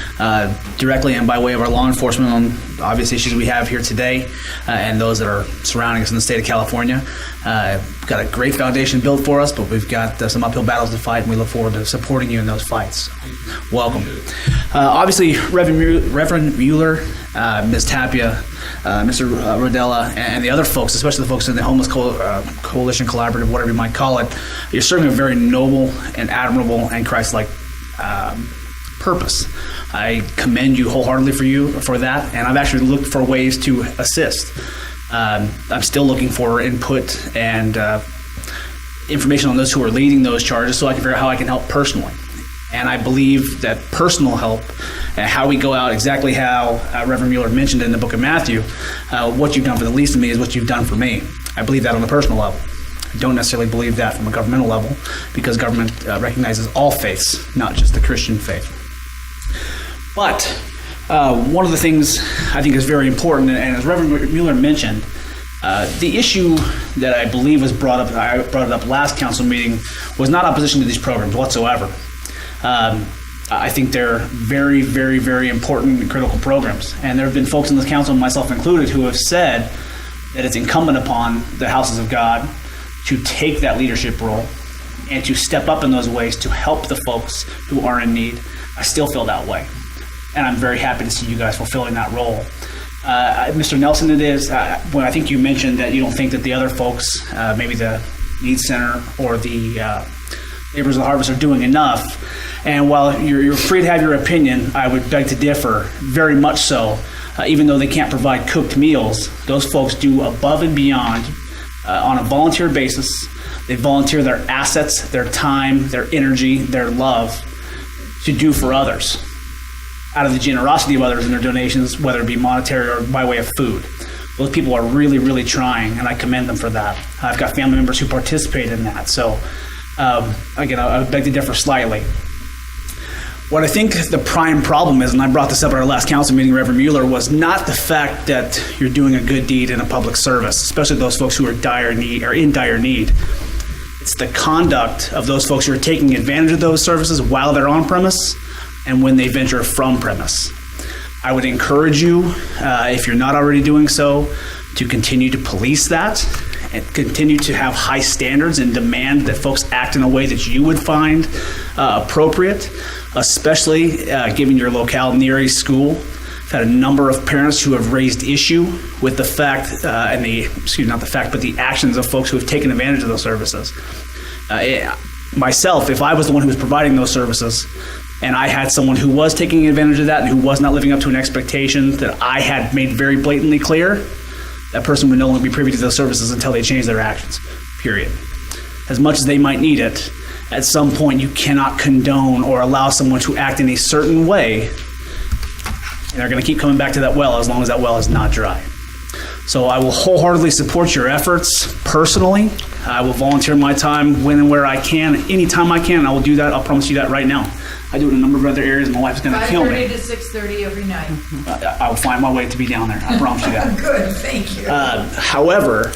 directly and by way of our law enforcement on obvious issues we have here today and those that are surrounding us in the state of California. We've got a great foundation built for us, but we've got some uphill battles to fight, and we look forward to supporting you in those fights. Welcome. Obviously, Reverend Mueller, Ms. Tapia, Mr. Rodella, and the other folks, especially the folks in the Homeless Coalition Collaborative, whatever you might call it, you're serving a very noble and admirable and Christ-like purpose. I commend you wholeheartedly for that, and I've actually looked for ways to assist. I'm still looking for input and information on those who are leading those charges, so I can figure out how I can help personally. And I believe that personal help and how we go out, exactly how Reverend Mueller mentioned in the book of Matthew, what you've done for the least of me is what you've done for me. I believe that on a personal level. I don't necessarily believe that from a governmental level, because government recognizes all faiths, not just the Christian faith. But one of the things I think is very important, and as Reverend Mueller mentioned, the issue that I believe was brought up, I brought it up last council meeting, was not opposition to these programs whatsoever. I think they're very, very, very important and critical programs. And there have been folks in this council, myself included, who have said that it's incumbent upon the houses of God to take that leadership role and to step up in those ways to help the folks who are in need. I still feel that way. And I'm very happy to see you guys fulfilling that role. Mr. Nelson, it is, when I think you mentioned that you don't think that the other folks, maybe the Needs Center or the Neighbors of the Harvest, are doing enough. And while you're free to have your opinion, I would beg to differ, very much so. Even though they can't provide cooked meals, those folks do above and beyond on a volunteer basis. They volunteer their assets, their time, their energy, their love to do for others, out of the generosity of others in their donations, whether it be monetary or by way of food. Those people are really, really trying, and I commend them for that. I've got family members who participate in that. So, again, I would beg to differ slightly. What I think the prime problem is, and I brought this up at our last council meeting, Reverend Mueller, was not the fact that you're doing a good deed in a public service, especially those folks who are in dire need. It's the conduct of those folks who are taking advantage of those services while they're on premise and when they venture from premise. I would encourage you, if you're not already doing so, to continue to police that and continue to have high standards and demand that folks act in a way that you would find appropriate, especially given your locale near a school. I've had a number of parents who have raised issue with the fact, but the actions of folks who have taken advantage of those services. Myself, if I was the one who was providing those services, and I had someone who was taking advantage of that and who was not living up to an expectation that I had made very blatantly clear, that person would no longer be privy to those services until they change their actions, period. As much as they might need it, at some point you cannot condone or allow someone to act in a certain way, and they're going to keep coming back to that well as long as that well is not dry. So I will wholeheartedly support your efforts personally. I will volunteer my time when and where I can, anytime I can, and I will do that. I'll promise you that right now. I do it in a number of other areas. My wife's going to kill me. 5:30 to 6:30 every night. I will find my way to be down there. I promise you that. Good, thank you. However,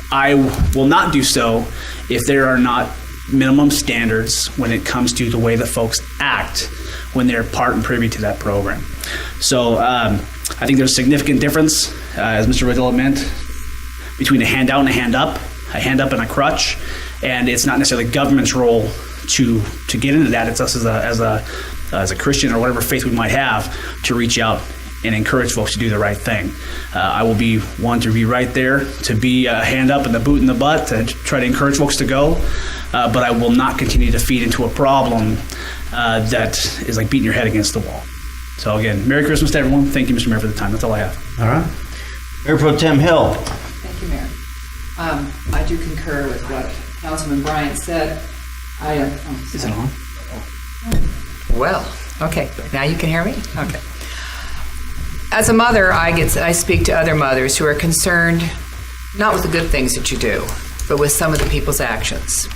I will not do so if there are not minimum standards when it comes to the way that folks act when they're part and privy to that program. So I think there's a significant difference, as Mr. Riddle meant, between a handout and a hand up and a crutch, and it's not necessarily government's role to get into that. It's us as a Christian or whatever faith we might have to reach out and encourage folks to do the right thing. I will be one to be right there, to be a hand up and the boot in the butt, to try to encourage folks to go, but I will not continue to feed into a problem that is like beating your head against the wall. So again, Merry Christmas to everyone. Thank you, Mr. Mayor, for the time. That's all I have. All right. Mayor Pro Tem Hill. Thank you, Mayor. I do concur with what Councilman Bryant said. Is it on? Well, okay. Now you can hear me? Okay. As a mother, I speak to other mothers who are concerned not with the good things that you do, but with some of the people's actions.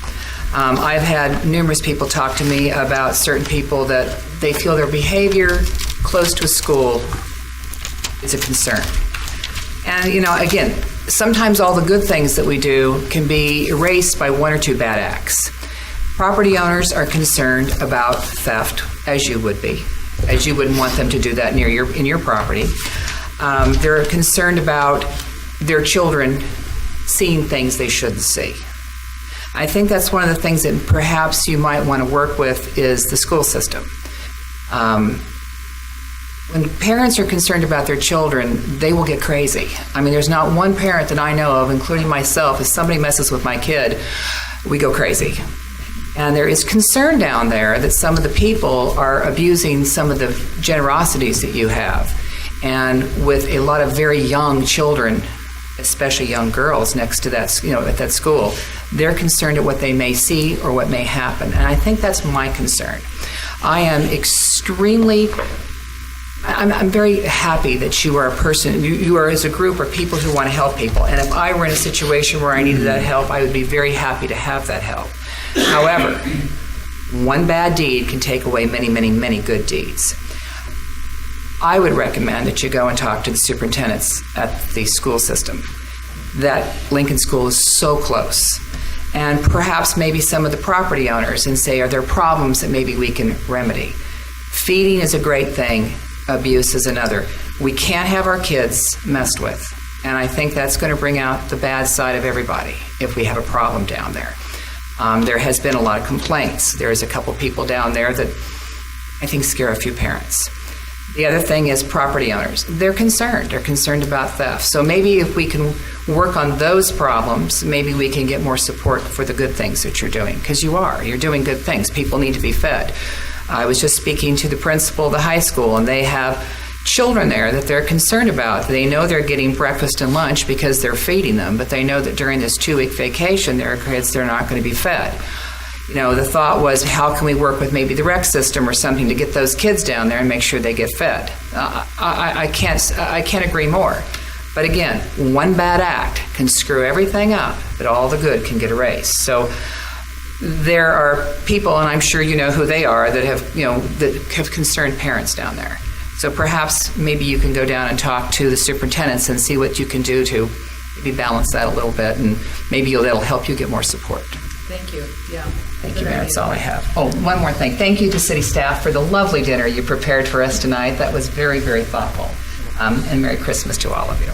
I've had numerous people talk to me about certain people that they feel their behavior close to a school is a concern. And, again, sometimes all the good things that we do can be erased by one or two bad acts. Property owners are concerned about theft, as you would be, as you wouldn't want them to do that in your property. They're concerned about their children seeing things they shouldn't see. I think that's one of the things that perhaps you might want to work with is the school system. When parents are concerned about their children, they will get crazy. I mean, there's not one parent that I know of, including myself, if somebody messes with my kid, we go crazy. And there is concern down there that some of the people are abusing some of the generosities that you have. And with a lot of very young children, especially young girls next to that, at that school, they're concerned at what they may see or what may happen. And I think that's my concern. I am I'm very happy that you are a person, you are as a group are people who want to help people. And if I were in a situation where I needed that help, I would be very happy to have that help. However, one bad deed can take away many, many, many good deeds. I would recommend that you go and talk to the superintendents at the school system. That Lincoln School is so close. And perhaps maybe some of the property owners and say, are there problems that maybe we can remedy? Feeding is a great thing. Abuse is another. We can't have our kids messed with. And I think that's going to bring out the bad side of everybody if we have a problem down there. There has been a lot of complaints. There's a couple people down there that I think scare a few parents. The other thing is property owners. They're concerned. They're concerned about theft. So maybe if we can work on those problems, maybe we can get more support for the good things that you're doing. Because you're doing good things. People need to be fed. I was just speaking to the principal of the high school, and they have children there that they're concerned about. They know they're getting breakfast and lunch because they're feeding them, but they know that during this 2-week vacation, their kids, they're not going to be fed. The thought was, how can we work with maybe the rec system or something to get those kids down there and make sure they get fed? I can't agree more. But again, one bad act can screw everything up, but all the good can get erased. So there are people, and I'm sure you know who they are, that have concerned parents down there. So perhaps maybe you can go down and talk to the superintendents and see what you can do to maybe balance that a little bit, and maybe that'll help you get more support. Thank you. Yeah. Thank you, Mayor. That's all I have. Oh, one more thing. Thank you to city staff for the lovely dinner you prepared for us tonight. That was very, very thoughtful. And Merry Christmas to all of you.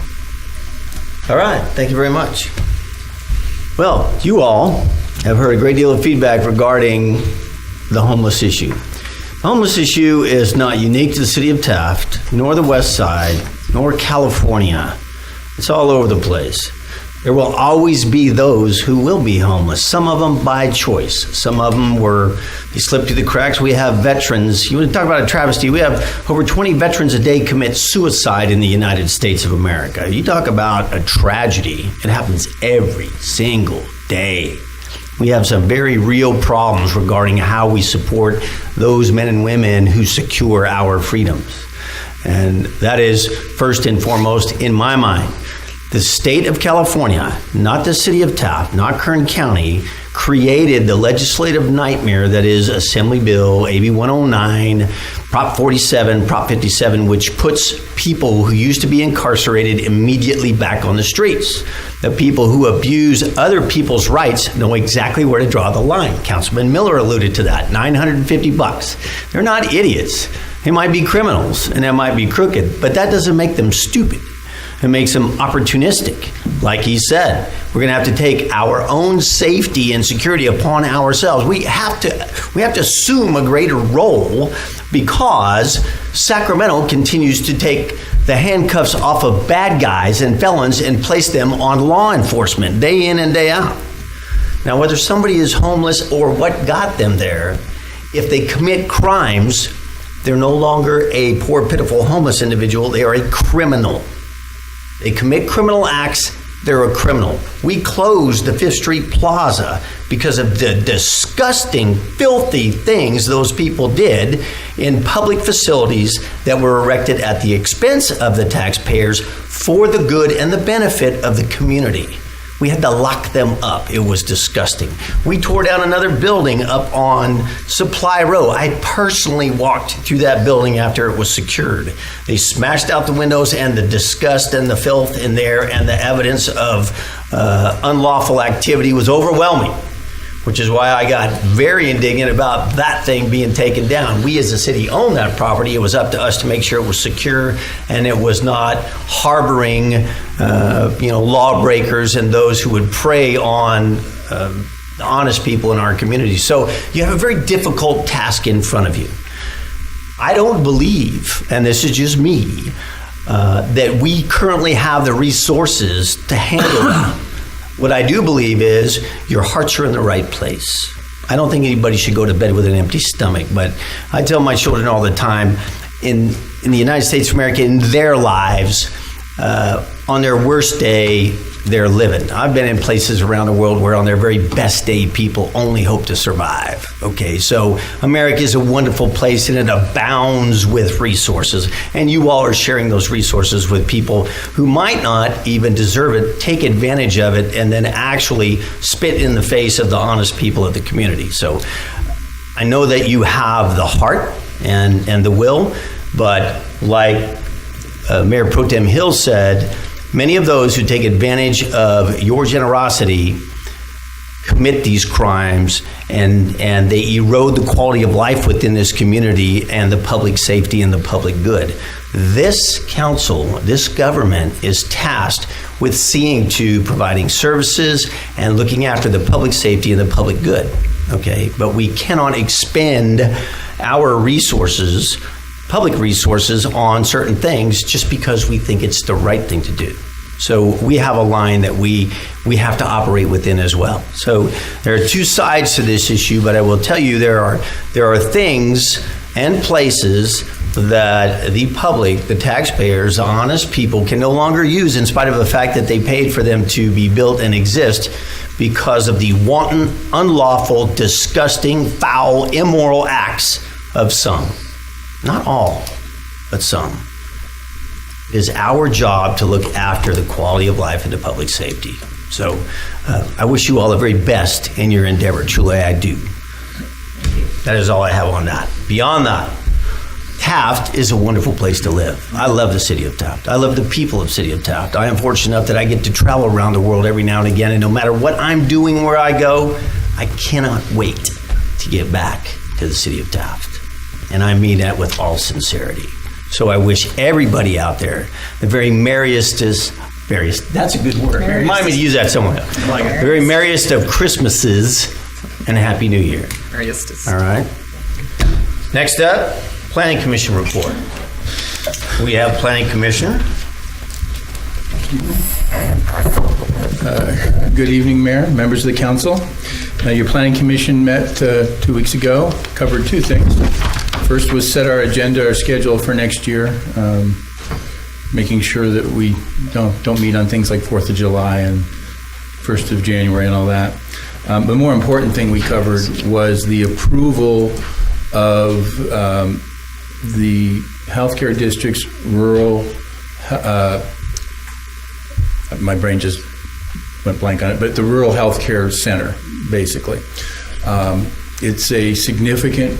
All right. Thank you very much. Well, you all have heard a great deal of feedback regarding the homeless issue. The homeless issue is not unique to the city of Taft, nor the West Side, nor California. It's all over the place. There will always be those who will be homeless, some of them by choice. Some of them they slipped through the cracks. We have veterans. You want to talk about a travesty? We have over 20 veterans a day commit suicide in the United States of America. You talk about a tragedy. It happens every single day. We have some very real problems regarding how we support those men and women who secure our freedoms. And that is first and foremost in my mind. The state of California, not the city of Taft, not Kern County, created the legislative nightmare that is Assembly Bill AB 109, Prop 47, Prop 57, which puts people who used to be incarcerated immediately back on the streets. The people who abuse other people's rights know exactly where to draw the line. Councilman Miller alluded to that, $950. They're not idiots. They might be criminals and they might be crooked, but that doesn't make them stupid. It makes them opportunistic. Like he said, we're going to have to take our own safety and security upon ourselves. We have to assume a greater role because Sacramento continues to take the handcuffs off of bad guys and felons and place them on law enforcement day in and day out. Now, whether somebody is homeless or what got them there, if they commit crimes, they're no longer a poor, pitiful, homeless individual. They are a criminal. They commit criminal acts, they're a criminal. We closed the 5th Street Plaza because of the disgusting, filthy things those people did in public facilities that were erected at the expense of the taxpayers for the good and the benefit of the community. We had to lock them up. It was disgusting. We tore down another building up on Supply Row. I personally walked through that building after it was secured. They smashed out the windows, and the disgust and the filth in there and the evidence of unlawful activity was overwhelming, which is why I got very indignant about that thing being taken down. We as a city own that property. It was up to us to make sure it was secure and it was not harboring lawbreakers and those who would prey on honest people in our community. So you have a very difficult task in front of you. I don't believe, and this is just me, that we currently have the resources to handle that. What I do believe is your hearts are in the right place. I don't think anybody should go to bed with an empty stomach, but I tell my children all the time, in the United States of America, in their lives, on their worst day, they're living. I've been in places around the world where on their very best day, people only hope to survive. Okay, so America is a wonderful place and it abounds with resources. And you all are sharing those resources with people who might not even deserve it, take advantage of it, and then actually spit in the face of the honest people of the community. So I know that you have the heart and the will, but like Mayor Pro Tem Hill said, many of those who take advantage of your generosity commit these crimes and they erode the quality of life within this community and the public safety and the public good. This council, this government is tasked with seeing to providing services and looking after the public safety and the public good. Okay, but we cannot expend our resources, public resources, on certain things just because we think it's the right thing to do. So we have a line that we have to operate within as well. So there are two sides to this issue, but I will tell you there are things and places that the public, the taxpayers, the honest people can no longer use in spite of the fact that they paid for them to be built and exist because of the wanton, unlawful, disgusting, foul, immoral acts of some. Not all, but some. It is our job to look after the quality of life and the public safety. So I wish you all the very best in your endeavor. Truly, I do. That is all I have on that. Beyond that, Taft is a wonderful place to live. I love the city of Taft. I love the people of city of Taft. I am fortunate enough that I get to travel around the world every now and again, and no matter what I'm doing where I go, I cannot wait to get back to the city of Taft. And I mean that with all sincerity. So I wish everybody out there the very merriest Merriest. That's a good word. Merriest. Remind me to use that somewhere. The very merriest of Christmases and a Happy New Year. All right. Next up, Planning Commission report. We have Planning Commissioner. Good evening, Mayor, members of the council. Your Planning Commission met 2 weeks ago, covered two things. First was set our agenda, our schedule for next year, making sure that we don't meet on things like 4th of July and 1st of January and all that. The more important thing we covered was the approval of the healthcare district's rural, my brain just went blank on it, but the rural healthcare center, basically. It's a significant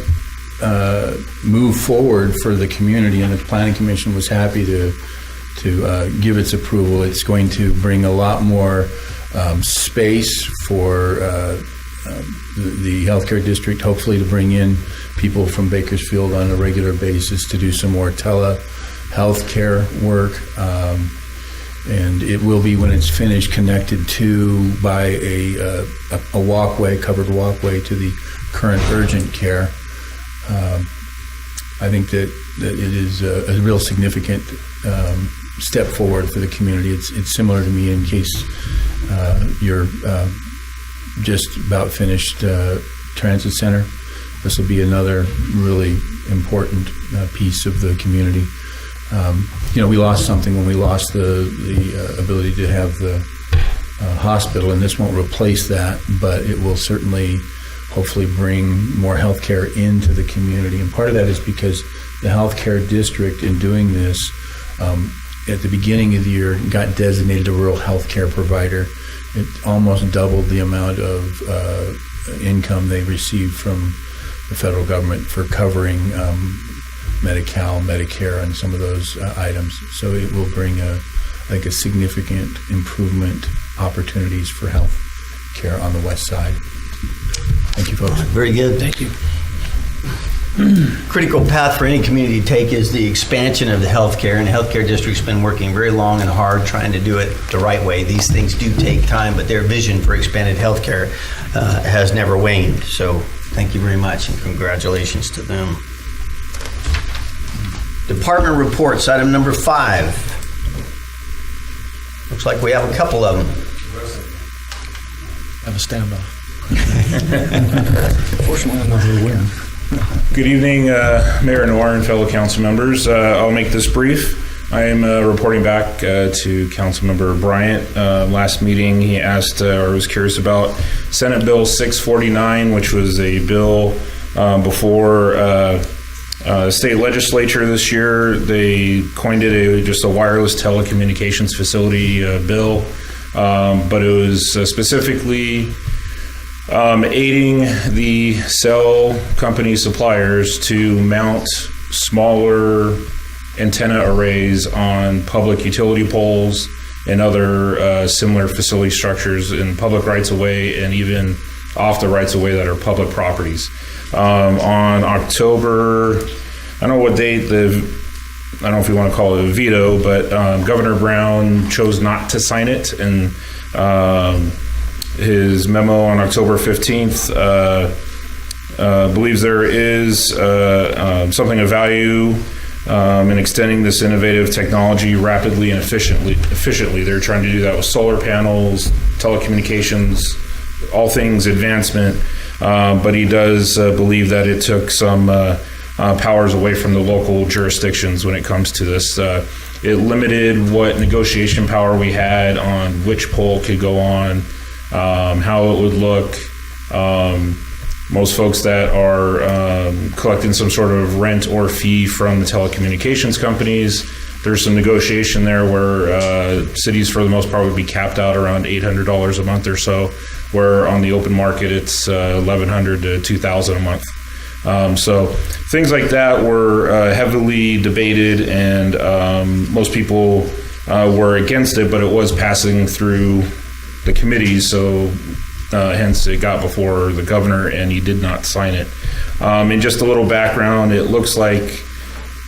move forward for the community, and the Planning Commission was happy to give its approval. It's going to bring a lot more space for the healthcare district, hopefully to bring in people from Bakersfield on a regular basis to do some more telehealthcare work. And it will be, when it's finished, connected to by a walkway, covered walkway to the current urgent care. I think that it is a real significant step forward for the community. It's similar to me, in case you're just about finished transit center. This will be another really important piece of the community. We lost something when we lost the ability to have the hospital, and this won't replace that, but it will certainly, hopefully, bring more healthcare into the community. And part of that is because the healthcare district, in doing this, at the beginning of the year, got designated a rural healthcare provider. It almost doubled the amount of income they received from the federal government for covering Medi-Cal, Medicare, and some of those items. So it will bring, I think, a significant improvement opportunities for health care on the west side. Thank you, folks. Very good. Thank you. Critical path for any community to take is the expansion of the healthcare, and the healthcare district's been working very long and hard trying to do it the right way. These things do take time, but their vision for expanded healthcare has never waned. So thank you very much, and congratulations to them. Department reports, item number 5. Looks like we have a couple of them. Have a standoff. Fortunately, I'm not going to win. Good evening, Mayor Noir and fellow council members. I'll make this brief. I am reporting back to Councilmember Bryant. Last meeting, he asked or was curious about Senate Bill 649, which was a bill before state legislature this year. They coined it just a wireless telecommunications facility bill, but it was specifically aiding the cell company suppliers to mount smaller antenna arrays on public utility poles and other similar facility structures in public rights-of-way and even off the rights-of-way that are public properties. On October, I don't know what date, I don't know if you want to call it a veto, but Governor Brown chose not to sign it, and his memo on October 15th believes there is something of value in extending this innovative technology rapidly and efficiently. They're trying to do that with solar panels, telecommunications, all things advancement, but he does believe that it took some powers away from the local jurisdictions when it comes to this. It limited what negotiation power we had on which pole could go on, how it would look. Most folks that are collecting some sort of rent or fee from the telecommunications companies, there's some negotiation there where cities, for the most part, would be capped out around $800 a month or so, where on the open market it's $1,100 to $2,000 a month. So things like that were heavily debated, and most people were against it, but it was passing through the committees, so hence it got before the governor, and he did not sign it. And just a little background, it looks like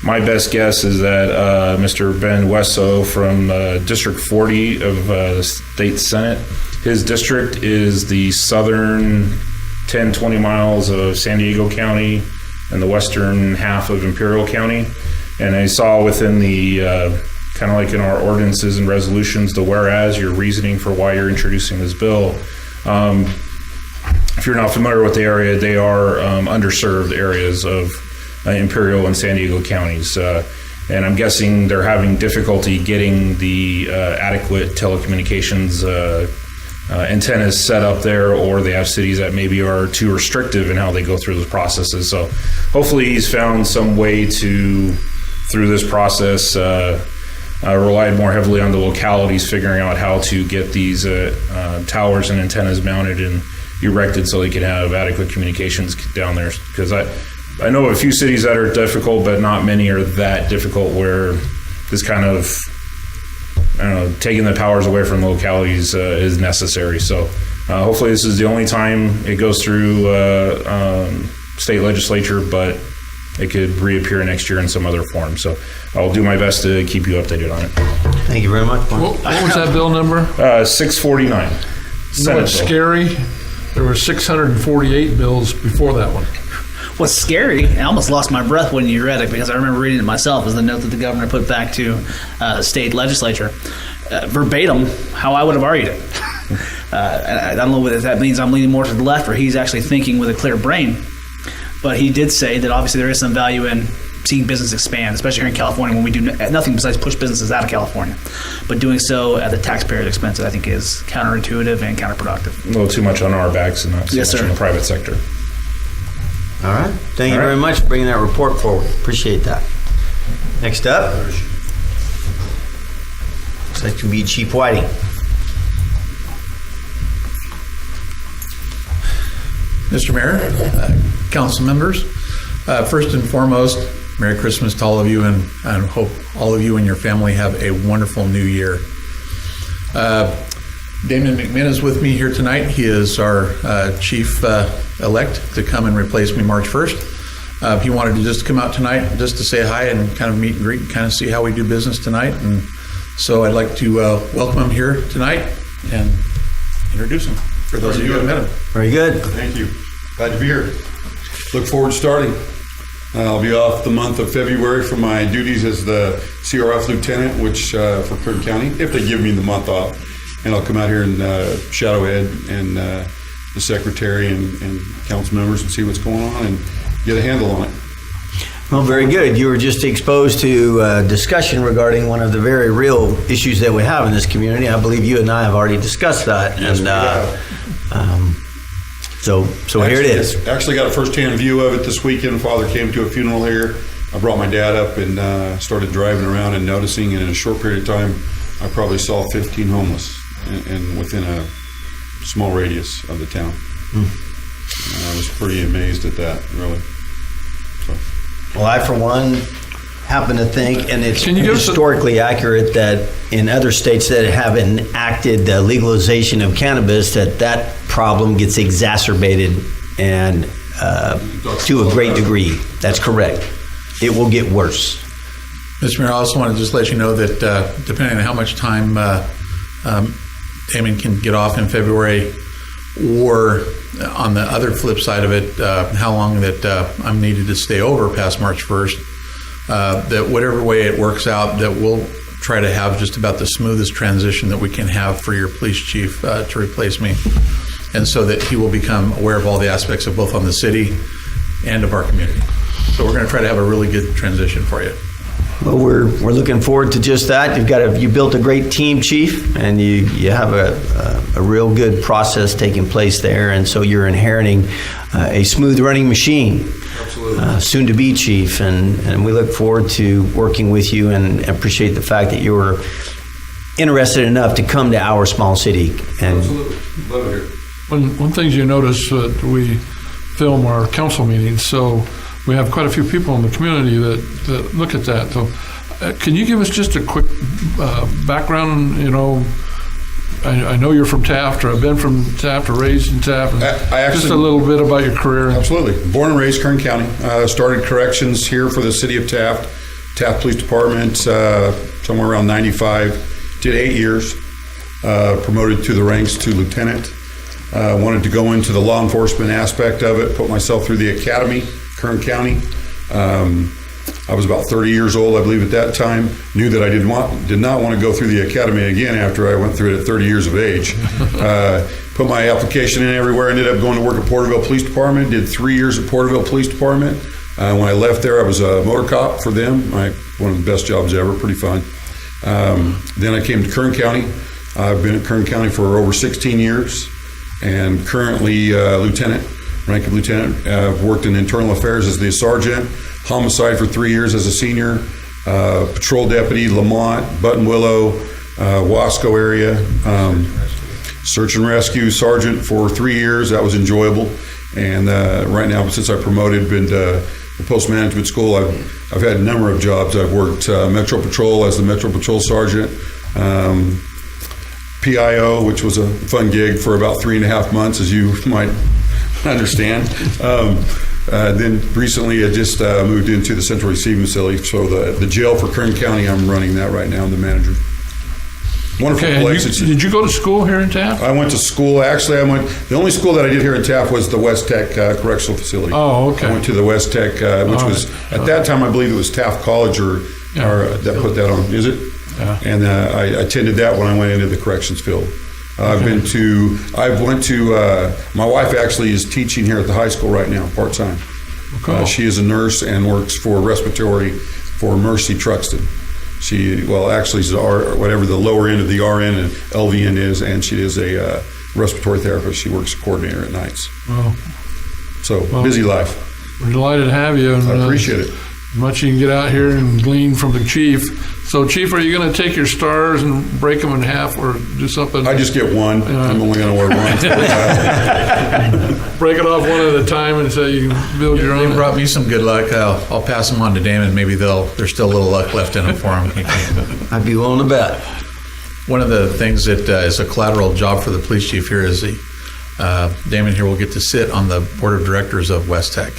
my best guess is that Mr. Ben Wesso from District 40 of the State Senate, his district is the southern 10, 20 miles of San Diego County and the western half of Imperial County. And I saw within the, kind of like in our ordinances and resolutions, the whereas, your reasoning for why you're introducing this bill. If you're not familiar with the area, they are underserved areas of Imperial and San Diego counties. And I'm guessing they're having difficulty getting the adequate telecommunications antennas set up there, or they have cities that maybe are too restrictive in how they go through those processes. So hopefully he's found some way to, through this process, relied more heavily on the localities figuring out how to get these towers and antennas mounted and erected so they can have adequate communications down there. Because I know of a few cities that are difficult, but not many are that difficult where this kind of, I don't know, taking the powers away from localities is necessary. So hopefully this is the only time it goes through state legislature, but it could reappear next year in some other form. So I'll do my best to keep you updated on it. Thank you very much. What was that bill number? 649. You know what's scary? There were 648 bills before that one. What's scary, I almost lost my breath when you read it because I remember reading it myself, is the note that the governor put back to state legislature. Verbatim, how I would have argued it. I don't know whether that means I'm leaning more to the left or he's actually thinking with a clear brain. But he did say that obviously there is some value in seeing business expand, especially here in California when we do nothing besides push businesses out of California. But doing so at the taxpayer's expense, I think, is counterintuitive and counterproductive. A little too much on our backs and not so Yes, much sir. in the private sector. All right. Thank you very much for bringing that report forward. Appreciate that. Next up, looks like to be Chief Whiting. Mr. Mayor, council members, first and foremost, Merry Christmas to all of you, and I hope all of you and your family have a wonderful new year. Damon McMinn is with me here tonight. He is our chief-elect to come and replace me March 1st. He wanted to just come out tonight just to say hi and kind of meet and greet and kind of see how we do business tonight. And so I'd like to welcome him here tonight and introduce him for those of you who haven't met him. Very good. Thank you. Glad to be here. Look forward to starting. I'll be off the month of February for my duties as the CRF lieutenant, which for Kern County, if they give me the month off. And I'll come out here and shadow Ed and the secretary and council members and see what's going on and get a handle on it. Well, very good. You were just exposed to discussion regarding one of the very real issues that we have in this community. I believe you and I have already discussed that. Yes, and so here it is. Actually got a first-hand view of it this weekend. Father came to a funeral here. I brought my dad up and started driving around and noticing, and in a short period of time, I probably saw 15 homeless and within a small radius of the town. I was pretty amazed at that, really. Well, I, for one, happen to think, and it's historically accurate, that in other states that have enacted the legalization of cannabis, that problem gets exacerbated and to a great degree. That's correct. It will get worse. Mr. Mayor, I also want to just let you know that depending on how much time Damon can get off in February, or on the other flip side of it, how long that I'm needed to stay over past March 1st, that whatever way it works out, that we'll try to have just about the smoothest transition that we can have for your police chief to replace me, and so that he will become aware of all the aspects of both on the city and of our community. So we're going to try to have a really good transition for you. Well, we're looking forward to just that. You built a great team, Chief, and you have a real good process taking place there, and so you're inheriting a smooth running machine. Absolutely. Soon to be, Chief, and we look forward to working with you and appreciate the fact that you were interested enough to come to our small city. And Absolutely. Love it here. One thing you notice that we film our council meetings, so we have quite a few people in the community that look at that. So can you give us just a quick background? You know, I know you're from Taft, or I've been from Taft, or raised in Taft. And just a little bit about your career. Absolutely. Born and raised Kern County. Started corrections here for the city of Taft. Taft Police Department somewhere around 95. Did 8 years. Promoted to the ranks to lieutenant. Wanted to go into the law enforcement aspect of it. Put myself through the academy, Kern County. I was about 30 years old, I believe, at that time. Knew that I did not want to go through the academy again after I went through it at 30 years of age. Put my application in everywhere. Ended up going to work at Porterville Police Department. Did 3 years at Porterville Police Department. When I left there, I was a motor cop for them. One of the best jobs ever. Pretty fun. Then I came to Kern County. I've been at Kern County for over 16 years, and currently lieutenant, rank of lieutenant. I've worked in internal affairs as the sergeant. Homicide for 3 years as a senior, patrol deputy, Lamont, Buttonwillow, Wasco area, search and rescue sergeant for 3 years. That was enjoyable. And right now, since I promoted, been to the post management school, I've had a number of jobs. I've worked Metro Patrol as the Metro Patrol sergeant, PIO, which was a fun gig for about 3.5 months, as you might understand. Then recently I just moved into the Central Receiving Facility. So the jail for Kern County, I'm running that right now. I'm the manager. Wonderful place. Did you go to school here in Taft? I went to school. Actually, the only school that I did here in Taft was the West Tech Correctional Facility. Oh, okay. I went to the West Tech, which was, at that time, I believe it was Taft College or that put that on. Is it? Yeah. And I attended that when I went into the corrections field. My wife actually is teaching here at the high school right now, part-time. Cool. She is a nurse and works for respiratory for Mercy Truxton. Actually, is whatever the lower end of the RN and LVN is, and she is a respiratory therapist. She works coordinator at nights. Wow. So, busy life. We're delighted to have you. And, I appreciate it. Much you can get out here and glean from the chief. So, Chief, are you going to take your stars and break them in half or do something? I just get one. I'm only going to wear one. Break it off one at a time and say you can build your own. They brought me some good luck. I'll pass them on to Damon. Maybe there's still a little luck left in them for him. I'd be willing to bet. One of the things that is a collateral job for the police chief here is Damon here will get to sit on the board of directors of West Tech.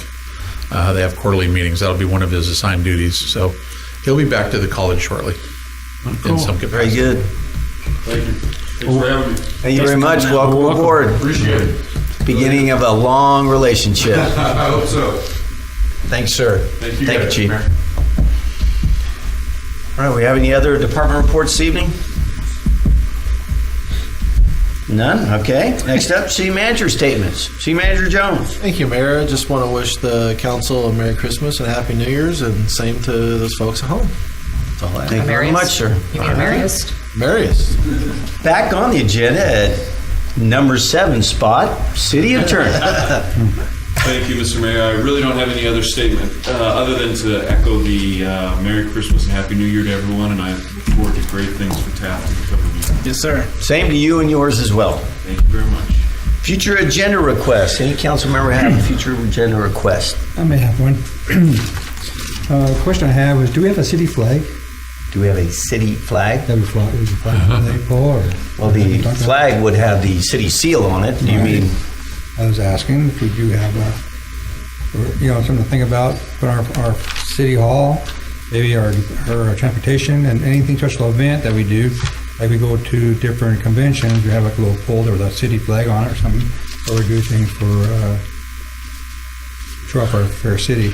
They have quarterly meetings. That'll be one of his assigned duties. So he'll be back to the college shortly. Cool. In some capacity. Very good. Thank you. Thanks for having me. Thank you very much. Welcome aboard. Appreciate it. Beginning of a long relationship. I hope so. Thanks, sir. Thank you, Thank you, Chief. All right, we have any other department reports this evening? None? Okay. Next up, City Manager statements. City Manager Jones. Thank you, Mayor. I just want to wish the council a Merry Christmas and a Happy New Year's, and same to those folks at home. That's all I have. Thank you very much, sir. You mean merriest? Merriest. Back on the agenda at number 7 spot, City Attorney. Thank you, Mr. Mayor. I really don't have any other statement other than to echo the Merry Christmas and Happy New Year to everyone, and I look forward to great things for Taft in a couple of years. Yes, sir. Same to you and yours as well. Thank you very much. Future agenda requests. Any council member have a future agenda request? I may have one. The question I have is, do we have a city flag? Do we have a city flag? Have a flag, Well, the flag would have the city seal on it. Do you mean? I was asking if we do have something to think about for our city hall, maybe our transportation and anything special event that we do. Like we go to different conventions, we have like a little folder with a city flag on it or something, or we do things for show off our fair city.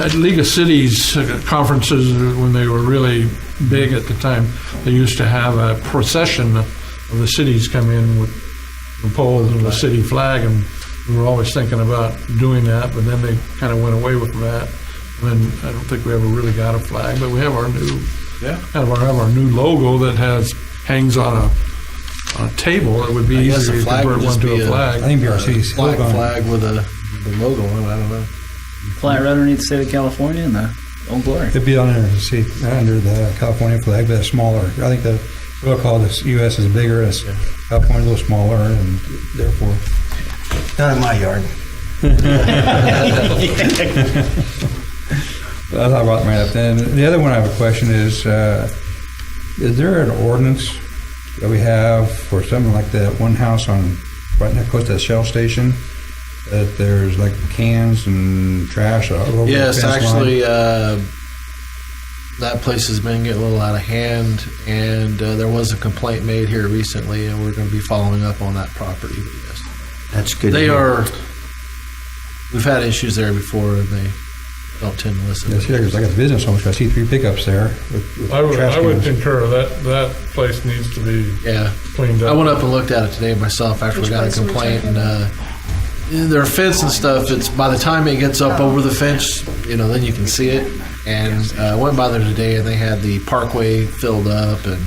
At League of Cities conferences, when they were really big at the time, they used to have a procession of the cities come in with the poles and the city flag, and we were always thinking about doing that, but then they kind of went away with that. And then I don't think we ever really got a flag, but we have our new, have our new logo that hangs on a table. It would be easier to convert one to a flag. I think our city's flag with a logo on it. I don't know. Fly right underneath the state of California and the Old Glory. It'd be under the California flag, but smaller. I think we'll call this U.S. is bigger, as California a little smaller, and therefore not in my yard. I thought about right up then. The other one I have a question is there an ordinance that we have for something like that one house on right next close to the Shell station that there's like cans and trash all over the Yes, fence line? actually, that place has been getting a little out of hand, and there was a complaint made here recently, and we're going to be following up on that property. But yes, That's good. to they hear. are. We've had issues there before, and they don't tend to listen. Yeah, see, there's like a business almost. I see 3 pickups there. With I trash would cans. concur that place needs to be cleaned up. I went up and looked at it today myself after we got a complaint, and their fence and stuff. It's by the time it gets up over the fence, then you can see it. And I went by there today, and they had the parkway filled up, and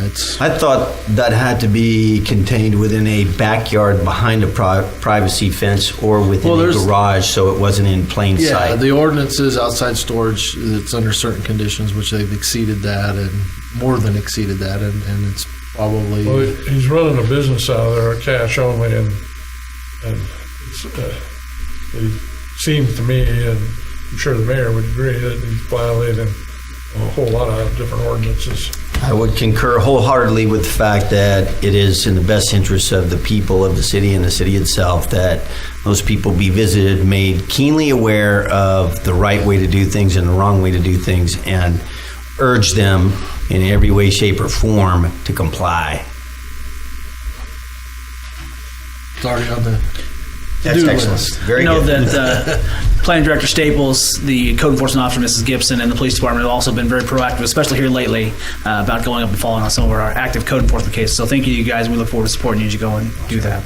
it's. I thought that had to be contained within a backyard behind a privacy fence or within a garage, so it wasn't in plain Yeah, sight. the ordinance is outside storage. It's under certain conditions, which they've exceeded that and more than exceeded that, and it's probably. Well, he's running a business out of there, cash only, and it's, it seems to me, and I'm sure the mayor would agree, that he's violating a whole lot of different ordinances. I would concur wholeheartedly with the fact that it is in the best interest of the people of the city and the city itself that those people be visited, made keenly aware of the right way to do things and the wrong way to do things, and urge them in every way, shape, or form to comply. It's already on the. That's do excellent. list. Very I know good. that Planning Director Staples, the Code Enforcement Officer, Mrs. Gibson, and the Police Department have also been very proactive, especially here lately, about going up and following on some of our active code enforcement cases. So thank you guys. We look forward to supporting you as you go and do that.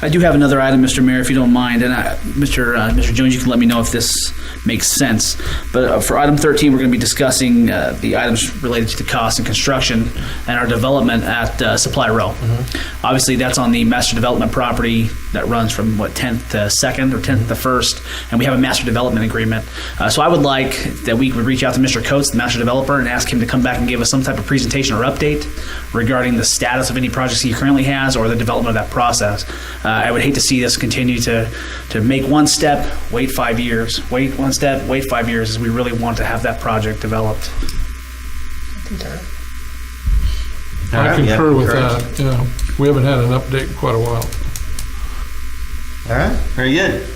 I do have another item, Mr. Mayor, if you don't mind, and Mr. Jones, you can let me know if this makes sense. But for item 13, we're going to be discussing the items related to the cost and construction and our development at Supply Row. Obviously, that's on the master development property that runs from 10th to 2nd or 10th to 1st, and we have a master development agreement. So I would like that we would reach out to Mr. Coates, the master developer, and ask him to come back and give us some type of presentation or update regarding the status of any projects he currently has or the development of that process. I would hate to see us continue to make one step, wait 5 years, wait one step, wait 5 years, as we really want to have that project developed. I concur with correct. that. Yeah, we haven't had an update in quite a while. All right, very good.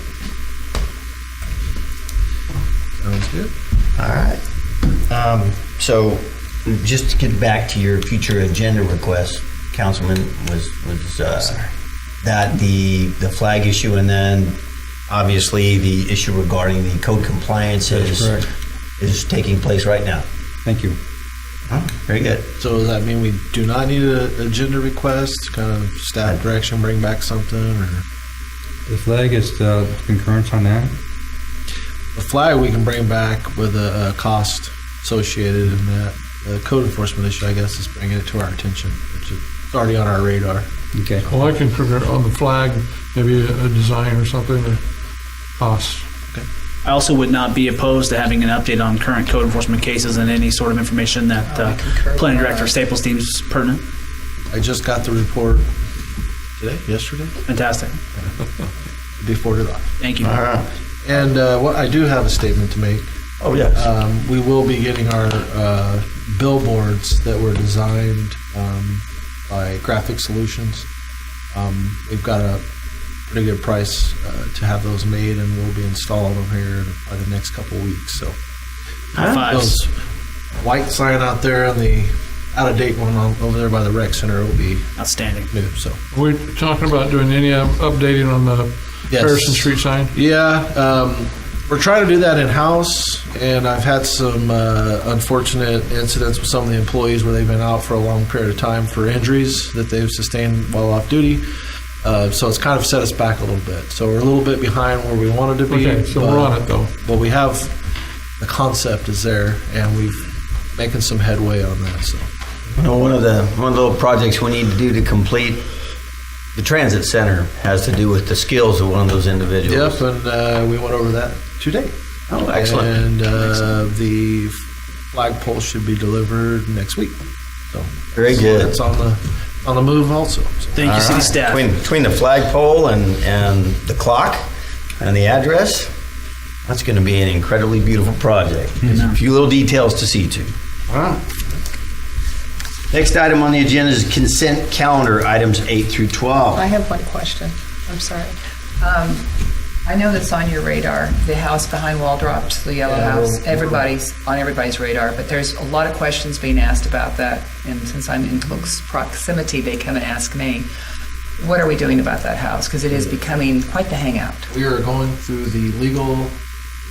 Sounds good. All right. So just to get back to your future agenda request, Councilman, was that the flag issue, and then obviously the issue regarding the code compliance is taking place right now. Thank you. Very good. So does that mean we do not need an agenda request, kind of staff direction, bring back something, or? The flag is concurrence on that. The flag we can bring back with a cost associated in that. The code enforcement issue, I guess, is bringing it to our attention, which is already on our radar. Okay. Well, I concur on the flag, maybe a design or something, or costs. I also would not be opposed to having an update on current code enforcement cases and any sort of information that Planning Director Staples deems pertinent. I just got the report yesterday. Fantastic. Before it off. Thank you. All right. And what I do have a statement to make. Oh, yes. We will be getting our billboards that were designed by Graphic Solutions. We've got a pretty good price to have those made, and we'll be installing them here by the next couple of weeks. So High fives. those white sign out there and the out-of-date one over there by the rec center will be outstanding. New. So We're talking about doing any updating on the Harrison Street sign? Yeah, we're trying to do that in-house, and I've had some unfortunate incidents with some of the employees where they've been out for a long period of time for injuries that they've sustained while off duty. So it's kind of set us back a little bit. So we're a little bit behind where we wanted to be. Okay, so we're on it, though. But we have, the concept is there, and we've making some headway on that. So One of the little projects we need to do to complete the transit center has to do with the skills of one of those individuals. Yep, and we went over that today. Oh, excellent. And the flagpole should be delivered next week. So Very good. It's on the move also. So. Thank you, city staff. Between the flagpole and the clock and the address, that's going to be an incredibly beautiful project. There's a few little details to see to. All right. Next item on the agenda is consent calendar, items 8 through 12. I have one question. I'm sorry. I know that's on your radar, the house behind Waldrop's, the yellow house. Everybody's on everybody's radar, but there's a lot of questions being asked about that. And since I'm in close proximity, they come and ask me, what are we doing about that house? Because it is becoming quite the hangout. We are going through the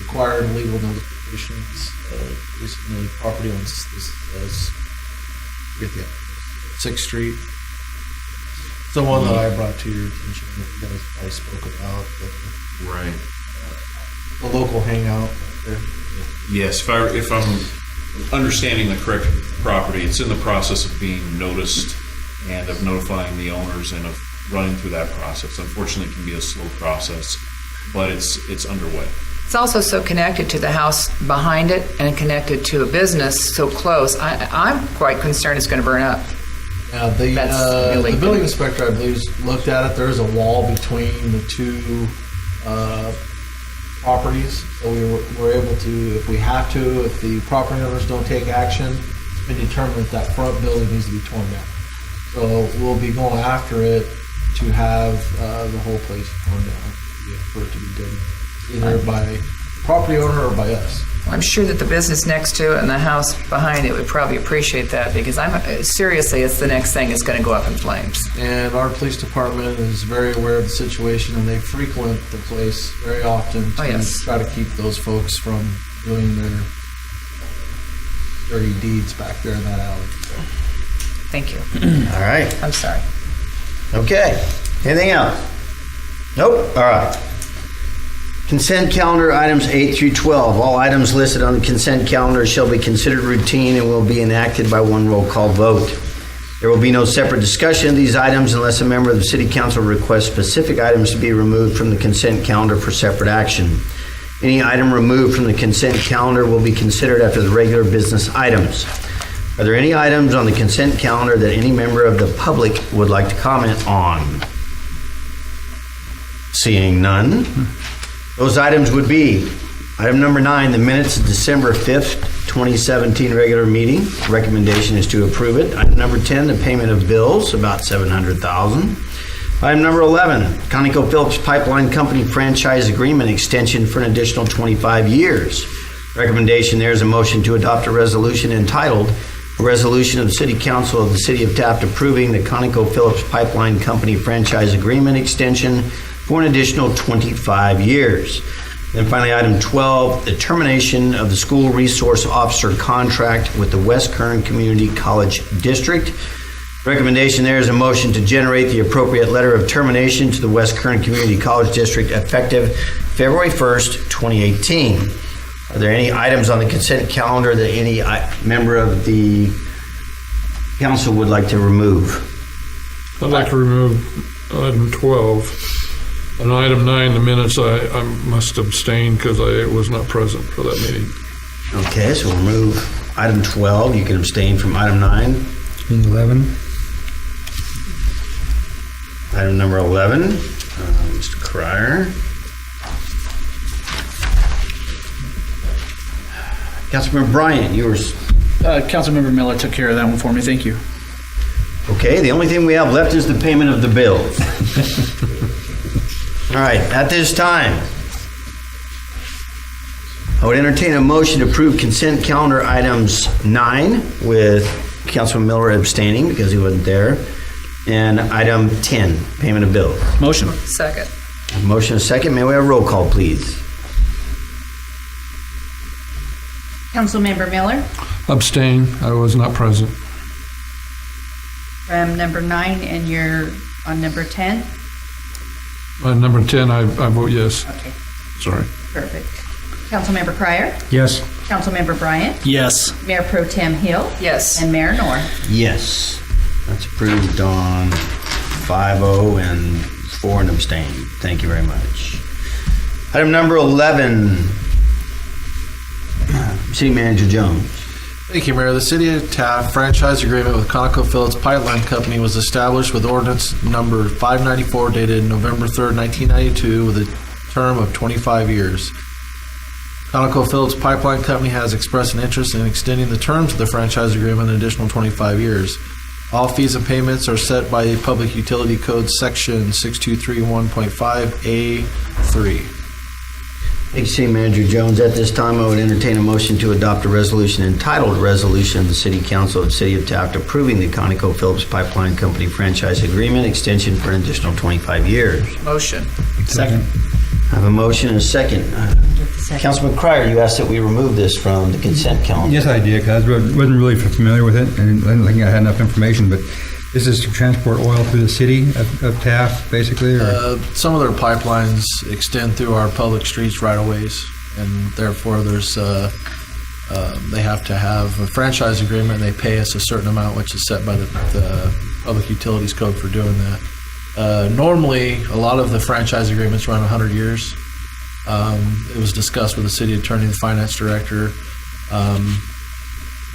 required legal notifications. Recently, property on this, 6th Street. The one that I brought to your attention that you guys probably spoke about. Right. The local hangout there. Yes, if I'm understanding the correct property, it's in the process of being noticed and of notifying the owners and of running through that process. Unfortunately, it can be a slow process, but it's underway. It's also so connected to the house behind it and connected to a business so close. I'm quite concerned it's going to burn up. Now, the building inspector, I believe, looked at it. There is a wall between the two properties. So we're able to, if we have to, if the property owners don't take action, it's been determined that front building needs to be torn down. So we'll be going after it to have the whole place torn down, for it to be done either by the property owner or by us. I'm sure that the business next to it and the house behind it would probably appreciate that, because seriously, it's the next thing that's going to go up in flames. And our police department is very aware of the situation, and they frequent the place very often to try to keep those folks from doing their dirty deeds back there in that alley. So. Thank you. All right. I'm sorry. Okay. Anything else? Nope. All right. Consent calendar items 8 through 12. All items listed on the consent calendar shall be considered routine and will be enacted by one roll call vote. There will be no separate discussion of these items unless a member of the City Council requests specific items to be removed from the consent calendar for separate action. Any item removed from the consent calendar will be considered after the regular business items. Are there any items on the consent calendar that any member of the public would like to comment on? Seeing none. Those items would be item number 9, the minutes of December 5th, 2017 regular meeting. Recommendation is to approve it. Item number 10, the payment of bills, about $700,000. Item number 11, ConocoPhillips Pipeline Company franchise agreement extension for an additional 25 years. Recommendation there is a motion to adopt a resolution entitled, a resolution of the City Council of the City of Taft approving the ConocoPhillips Pipeline Company franchise agreement extension for an additional 25 years. Then finally, item 12, the termination of the school resource officer contract with the West Kern Community College District. Recommendation there is a motion to generate the appropriate letter of termination to the West Kern Community College District effective February 1st, 2018. Are there any items on the consent calendar that any member of the council would like to remove? I'd like to remove item 12. On item 9, the minutes, I must abstain because I was not present for that meeting. Okay, so we'll remove item 12. You can abstain from item 9. 11. Item number 11, Mr. Cryer. Councilmember Bryant, yours. Councilmember Miller took care of that one for me. Thank you. Okay, the only thing we have left is the payment of the bills. All right, at this time, I would entertain a motion to approve consent calendar items 9 with Councilman Miller abstaining because he wasn't there, and item 10, payment of bills. Motion. Second. Motion and second. May we have a roll call, please? Councilmember Miller, Abstain. I was not present. from number 9, and you're on number 10? Number 10, I vote yes. Okay, Sorry. perfect. Councilmember Cryer, Yes. Councilmember Bryant, Yes. Mayor Pro Tem Hill, Yes. and Mayor North. Yes. That's approved on 5-0 and 4 and abstain. Thank you very much. Item number 11, City Manager Jones. Thank you, Mayor. The City of Taft franchise agreement with ConocoPhillips Pipeline Company was established with ordinance number 594 dated November 3rd, 1992 with a term of 25 years. ConocoPhillips Pipeline Company has expressed an interest in extending the terms of the franchise agreement an additional 25 years. All fees and payments are set by Public Utility Code Section 6231.5A3. Thank you, City Manager Jones. At this time, I would entertain a motion to adopt a resolution entitled Resolution of the City Council of the City of Taft approving the ConocoPhillips Pipeline Company franchise agreement extension for an additional 25 years. Motion. Second. I have a motion and a second. Councilman Cryer, you asked that we remove this from the consent calendar. Yes, I did, because I wasn't really familiar with it, and I didn't think I had enough information, but this is to transport oil through the city of Taft, basically? Or? Some of their pipelines extend through our public streets right-of-ways, and therefore there's they have to have a franchise agreement, and they pay us a certain amount, which is set by the Public Utilities Code for doing that. Normally, a lot of the franchise agreements run 100 years. It was discussed with the city attorney and the finance director.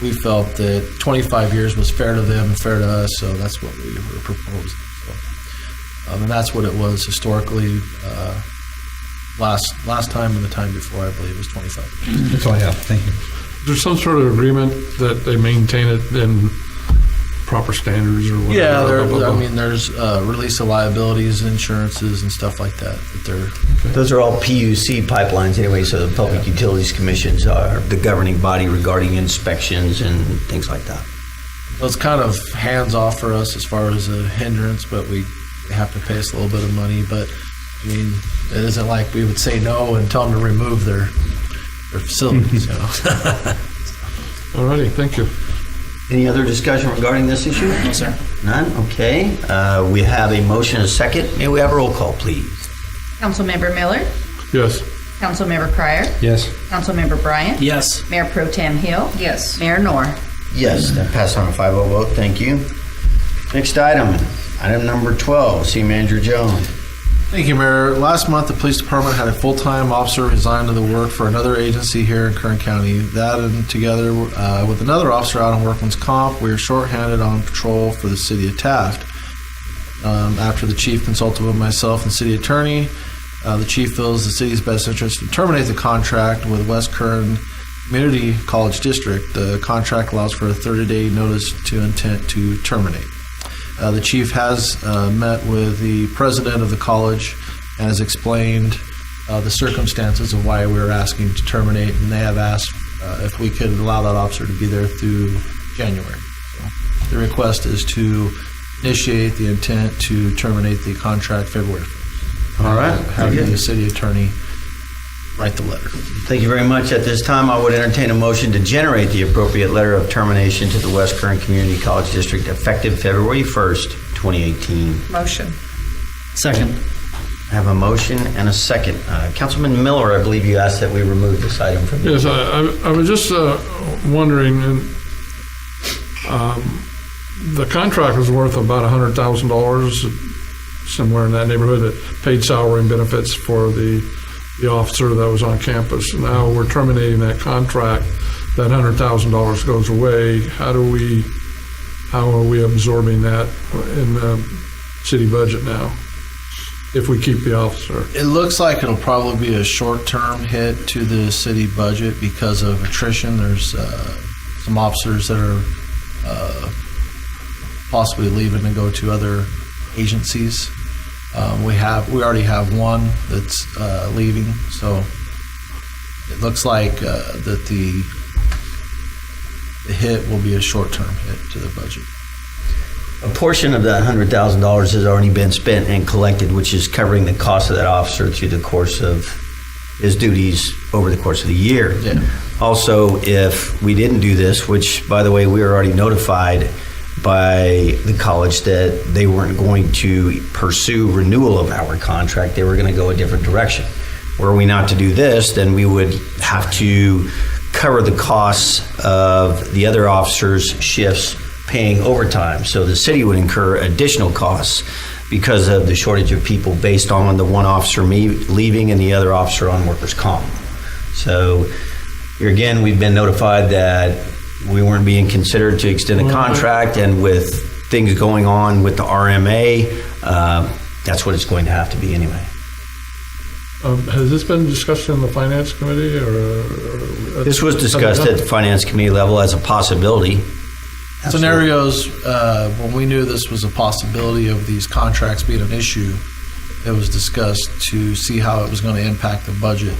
We felt that 25 years was fair to them and fair to us, so that's what we were proposing. So, and that's what it was historically. Last time and the time before, I believe, was 25 years. That's all I have. Thank you. There's some sort of agreement that they maintain it in proper standards or whatever. Yeah, there's release of liabilities, insurances, and stuff like that. Those are all PUC pipelines anyway, so the Public Utilities Commissions are the governing body regarding inspections and things like that. Well, it's kind of hands-off for us as far as a hindrance, but they have to pay us a little bit of money. But, I mean, it isn't like we would say no and tell them to remove their facilities, you know. All righty, thank you. Any other discussion regarding this issue? No, sir. None? Okay. We have a motion and a second. May we have a roll call, please? Councilmember Miller, Yes. Councilmember Cryer, Yes. Councilmember Bryant, Yes. Mayor Pro Tem Hill, Yes. Mayor Noor. Yes, that passed on a 5-0 vote. Thank you. Next item number 12, City Manager Jones. Thank you, Mayor. Last month, the police department had a full-time officer resign to the work for another agency here in Kern County. That, and together with another officer out on workman's comp, we are shorthanded on patrol for the city of Taft. After the chief consulted with myself and city attorney, the chief feels the city's best interest to terminate the contract with West Kern Community College District. The contract allows for a 30-day notice to intent to terminate. The chief has met with the president of the college and has explained the circumstances of why we were asking to terminate, and they have asked if we could allow that officer to be there through January. So the request is to initiate the intent to terminate the contract February 1st. All right. Have the city attorney write the letter. Thank you very much. At this time, I would entertain a motion to generate the appropriate letter of termination to the West Kern Community College District effective February 1st, 2018. Motion. Second. I have a motion and a second. Councilman Miller, I believe you asked that we remove this item from the... Yes, I was just wondering, the contract was worth about $100,000, somewhere in that neighborhood, that paid salary and benefits for the officer that was on campus. Now we're terminating that contract. That $100,000 goes away. How are we absorbing that in the city budget now if we keep the officer? It looks like it'll probably be a short-term hit to the city budget because of attrition. There's some officers that are possibly leaving to go to other agencies. We already have one that's leaving, so it looks like that the hit will be a short-term hit to the budget. A portion of that $100,000 has already been spent and collected, which is covering the cost of that officer through the course of his duties over the course of the year. Yeah. Also, if we didn't do this, which, by the way, we were already notified by the college that they weren't going to pursue renewal of our contract, they were going to go a different direction. Were we not to do this, then we would have to cover the costs of the other officers' shifts paying overtime. So the city would incur additional costs because of the shortage of people based on the one officer leaving and the other officer on workers' comp. So here again, we've been notified that we weren't being considered to extend the contract, and with things going on with the RMA, that's what it's going to have to be anyway. Has this been discussed in the finance committee? This was discussed at the finance committee level as a possibility. scenarios, when we knew this was a possibility of these contracts being an issue, it was discussed to see how it was going to impact the budget.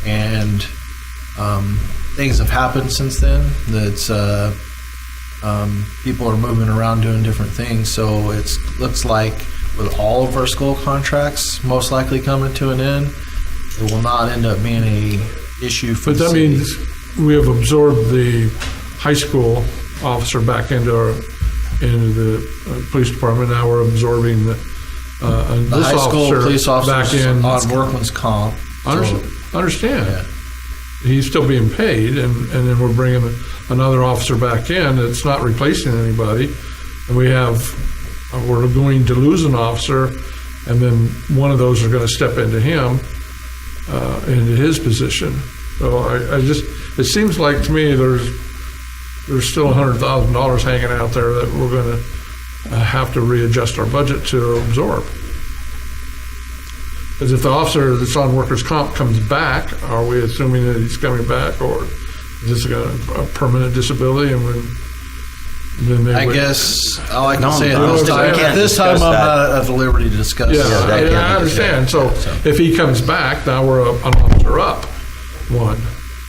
And things have happened since then. That's people are moving around doing different things. So it looks like with all of our school contracts most likely coming to an end, it will not end up being a issue for But the that city. means we have absorbed the high school officer back into the police department. Now we're absorbing The this high school officer police back officers in. on workman's comp. Understand. He's still being paid, and then we're bringing another officer back in. It's not replacing anybody. And we're going to lose an officer, and then one of those are going to step into him, into his position. So it seems like to me there's still $100,000 hanging out there that we're going to have to readjust our budget to absorb. Because if the officer that's on workers' comp comes back, are we assuming that he's coming back, or is this a permanent disability? And then they I would, guess all I can No, say no, at this we time, can't at this time, discuss I'm that. not at the liberty to discuss. Yeah, that. I understand. So if he comes back, now we're an officer up one.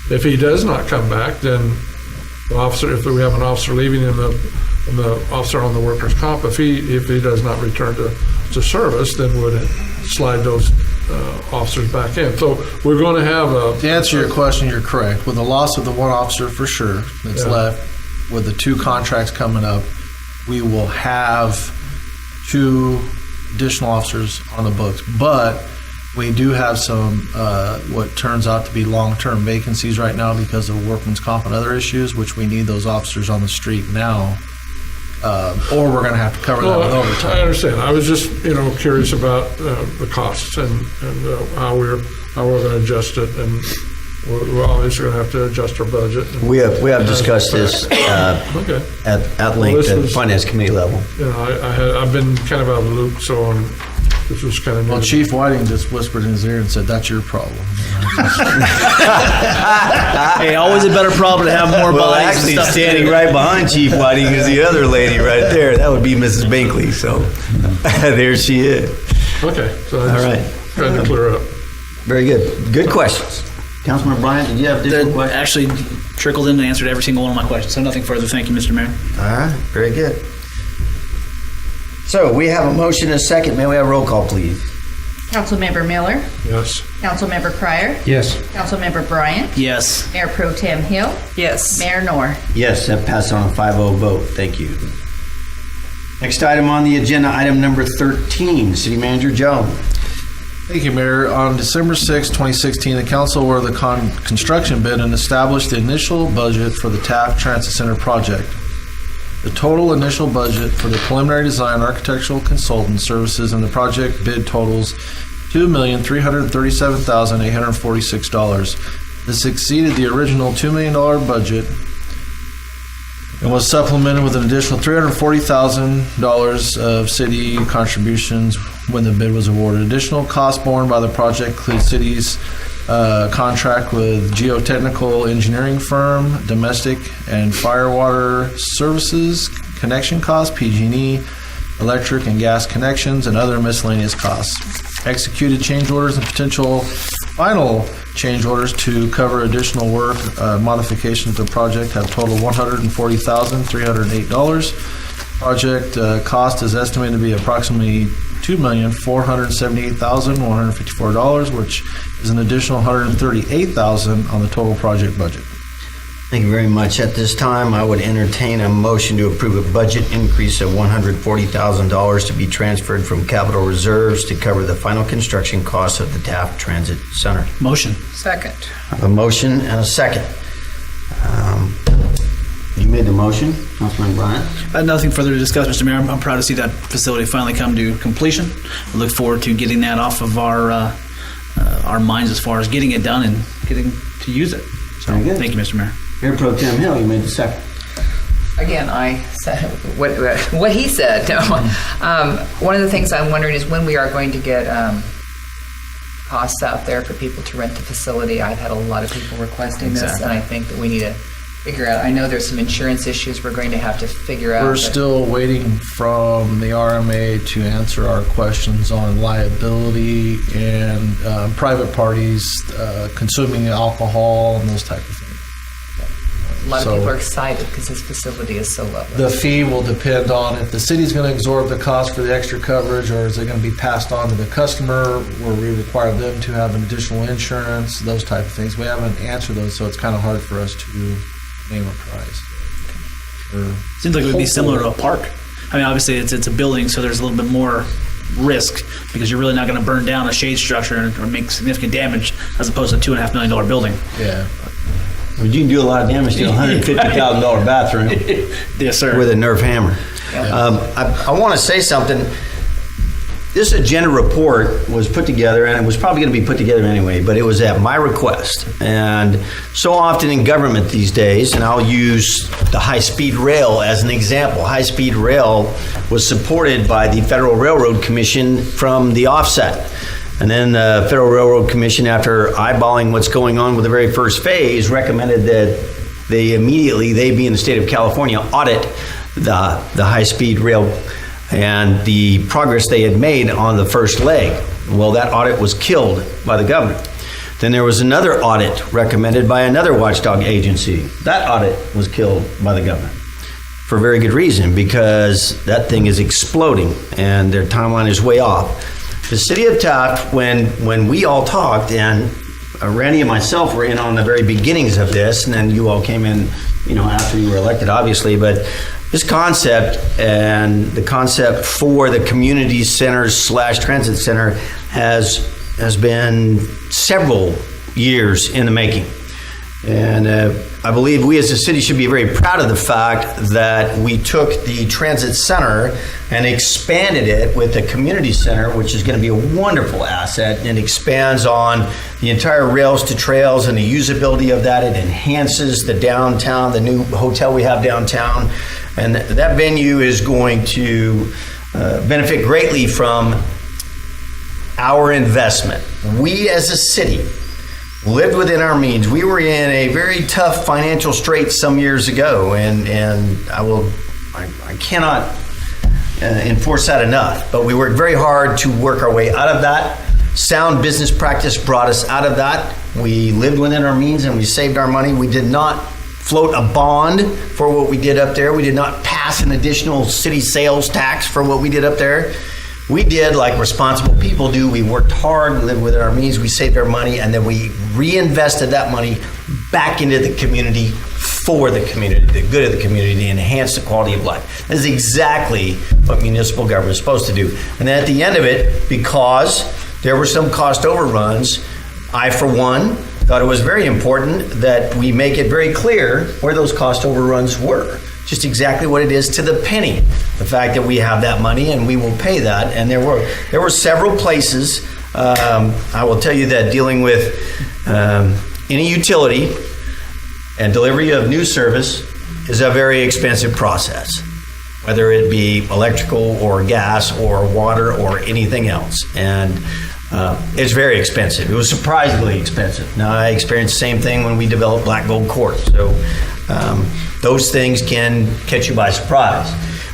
If he does not come back, then the officer, if we have an officer leaving and the officer on the workers' comp, if he does not return to service, then would slide those officers back in. So we're going to have To answer your question, you're correct. With the loss of the one officer for sure that's Yeah. left, with the two contracts coming up, we will have 2 additional officers on the books. But we do have some what turns out to be long-term vacancies right now because of workman's comp and other issues, which we need those officers on the street now. Or we're going to have to cover that with overtime. I understand. I was just curious about the costs and how we're going to adjust it, and we're obviously going to have to adjust our budget. We have discussed this Okay. at length at the finance committee level. I've been kind of out of the loop, so this was kind of new. Well, Chief Whiting just whispered in his ear and said, "That's your problem." Hey, always a better problem to have more Well, bodies and actually, stuff. standing right behind Chief Whiting is the other lady right there. That would be Mrs. Binkley. So there she is. Okay, so I All just right. tried to clear up. Very good. Good questions. Councilman Bryant, did you have additional questions? Actually, trickled in and answered every single one of my questions. So nothing further. Thank you, Mr. Mayor. All right, very good. So we have a motion and a second. May we have a roll call, please? Councilmember Miller, Yes. Councilmember Cryer, Yes. Councilmember Bryant, Yes. Mayor Pro Tem Hill, Yes. Mayor Knorr. Yes, that passed on a 5-0 vote. Thank you. Next item on the agenda, item number 13, City Manager Joe. Thank you, Mayor. On December 6, 2016, the council awarded the construction bid and established the initial budget for the Taft Transit Center project. The total initial budget for the preliminary design, architectural consultant services, and the project bid totals $2,337,846. This exceeded the original $2 million budget and was supplemented with an additional $340,000 of city contributions when the bid was awarded. Additional costs borne by the project include city's contract with geotechnical engineering firm, domestic and firewater services, connection costs, PG&E, electric and gas connections, and other miscellaneous costs. Executed change orders and potential final change orders to cover additional work modifications to the project have totaled $140,308. Project cost is estimated to be approximately $2,478,154, which is an additional $138,000 on the total project budget. Thank you very much. At this time, I would entertain a motion to approve a budget increase of $140,000 to be transferred from capital reserves to cover the final construction costs of the Taft Transit Center. Motion. Second. I have a motion and a second. You made the motion, Councilman Bryant? Nothing further to discuss, Mr. Mayor. I'm proud to see that facility finally come to completion. I look forward to getting that off of our minds as far as getting it done and getting to use it. So, Very good. thank you, Mr. Mayor. Mayor Pro Tem Hill, you made the second. Again, I said what he said. No. One of the things I'm wondering is when we are going to get costs out there for people to rent the facility. I've had a lot of people requesting this, and I think that we need to figure out? I know there's some insurance issues we're going to have to figure out. We're but- still waiting from the RMA to answer our questions on liability and private parties consuming alcohol and those type of things. A lot of So- people are excited because this facility is so lovely. The fee will depend on if the city's going to absorb the cost for the extra coverage, or is it going to be passed on to the customer, where we require them to have an additional insurance, those type of things. We haven't answered those, so it's kind of hard for us to name a price. Seems like it would be similar to a park. I mean, obviously it's a building, so there's a little bit more risk because you're really not going to burn down a shade structure or make significant damage as opposed to a $2.5 million building. Yeah. You can do a lot of damage to a $150,000 bathroom. Yes, sir. With a Nerf hammer. I want to say something. This agenda report was put together, and it was probably going to be put together anyway, but it was at my request. And so often in government these days, and I'll use the high-speed rail as an example. High-speed rail was supported by the Federal Railroad Commission from the offset. And then the Federal Railroad Commission, after eyeballing what's going on with the very first phase, recommended that they being the state of California, audit the high-speed rail and the progress they had made on the first leg. Well, that audit was killed by the governor. Then there was another audit recommended by another watchdog agency. That audit was killed by the governor. For very good reason, because that thing is exploding and their timeline is way off. The city of Taft, when we all talked, and Randy and myself were in on the very beginnings of this, and then you all came in, after you were elected, obviously, but this concept and the concept for the community center / transit center has been several years in the making. And I believe we as a city should be very proud of the fact that we took the transit center and expanded it with the community center, which is going to be a wonderful asset, and expands on the entire rails to trails and the usability of that. It enhances the downtown, the new hotel we have downtown. And that venue is going to benefit greatly from our investment. We as a city lived within our means. We were in a very tough financial strait some years ago, and I cannot enforce that enough. But we worked very hard to work our way out of that. Sound business practice brought us out of that. We lived within our means and we saved our money. We did not float a bond for what we did up there. We did not pass an additional city sales tax for what we did up there. We did like responsible people do. We worked hard, we lived within our means, we saved our money, and then we reinvested that money back into the community for the community, the good of the community, to enhance the quality of life. That is exactly what municipal government is supposed to do. And then at the end of it, because there were some cost overruns, I, for one, thought it was very important that we make it very clear where those cost overruns were. Just exactly what it is to the penny. The fact that we have that money and we will pay that. And there were several places. I will tell you that dealing with any utility and delivery of new service is a very expensive process, whether it be electrical or gas or water or anything else. And it's very expensive. It was surprisingly expensive. Now, I experienced the same thing when we developed Black Gold Court. So those things can catch you by surprise.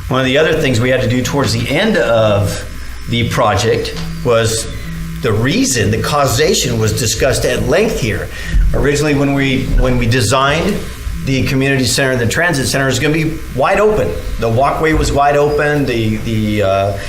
One of the other things we had to do towards the end of the project was the causation was discussed at length here. Originally, when we designed the community center and the transit center, it was going to be wide open. The walkway was wide open. The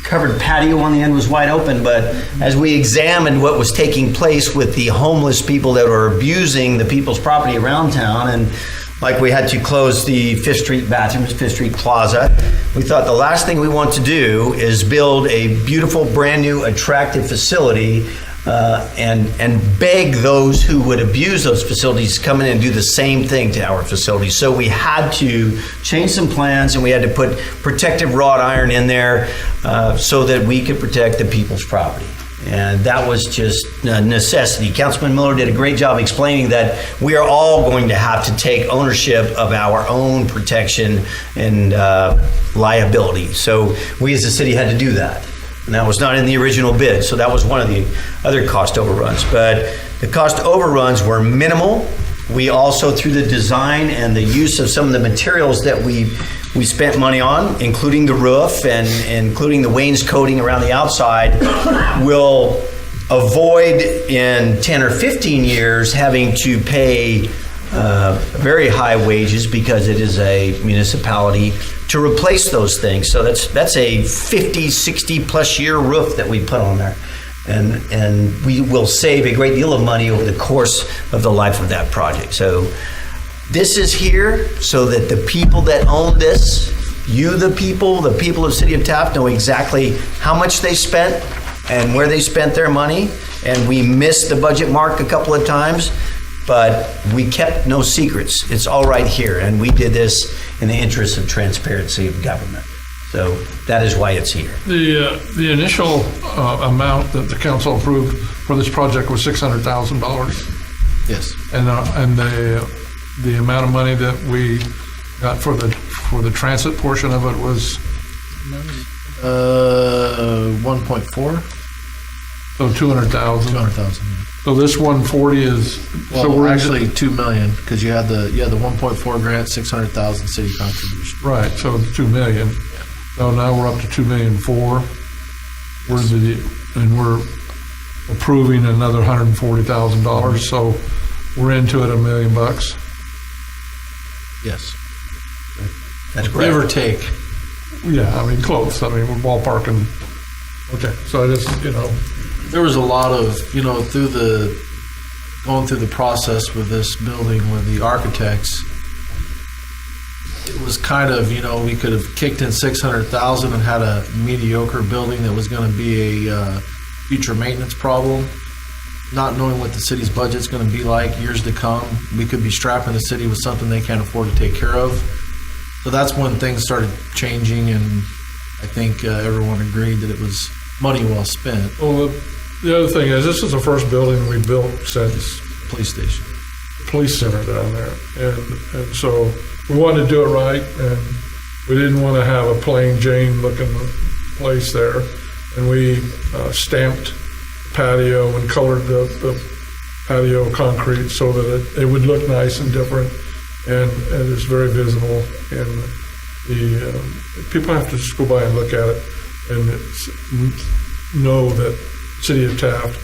covered patio on the end was wide open, but as we examined what was taking place with the homeless people that were abusing the people's property around town, and like we had to close the Fifth Street bathrooms, Fifth Street Plaza, we thought the last thing we want to do is build a beautiful, brand new, attractive facility and beg those who would abuse those facilities to come in and do the same thing to our facilities. So we had to change some plans, and we had to put protective wrought iron in there so that we could protect the people's property. And that was just a necessity. Councilman Miller did a great job explaining that we are all going to have to take ownership of our own protection and liability. So we as a city had to do that. And that was not in the original bid. So that was one of the other cost overruns. But the cost overruns were minimal. We also, through the design and the use of some of the materials that we spent money on, including the roof and including the wainscoting around the outside, will avoid in 10 or 15 years having to pay very high wages because it is a municipality to replace those things. So that's a 50, 60 plus year roof that we put on there. And we will save a great deal of money over the course of the life of that project. So this is here so that the people that own this, the people of the city of Taft, know exactly how much they spent and where they spent their money. And we missed the budget mark a couple of times, but we kept no secrets. It's all right here. And we did this in the interest of transparency of government. So that is why it's here. The initial amount that the council approved for this project was $600,000. Yes. And the amount of money that we got for the transit portion of it was 1.4. So 200,000. 200,000. So this 140 is so we're actually 2 million because you had the 1.4 grant, 600,000 city contribution. Right. So 2 million. So now we're up to 2,000,004. We're approving another $140,000. So we're into it $1 million. Yes. That's correct. Give or take. Yeah, I mean close. I mean we're ballparking. Okay, so I just there was a lot of going through the process with this building with the architects. It was kind of we could have kicked in 600,000 and had a mediocre building that was going to be a future maintenance problem. Not knowing what the city's budget's going to be like years to come, we could be strapping the city with something they can't afford to take care of. So that's when things started changing, and I think everyone agreed that it was money well spent. Well, the other thing is this is the first building we built since police station, police center down there, and so we wanted to do it right, and we didn't want to have a plain Jane looking place there, and we stamped patio and colored the patio concrete so that it would look nice and different, and it's very visible, and the people have to just go by and look at it and know that City of Taft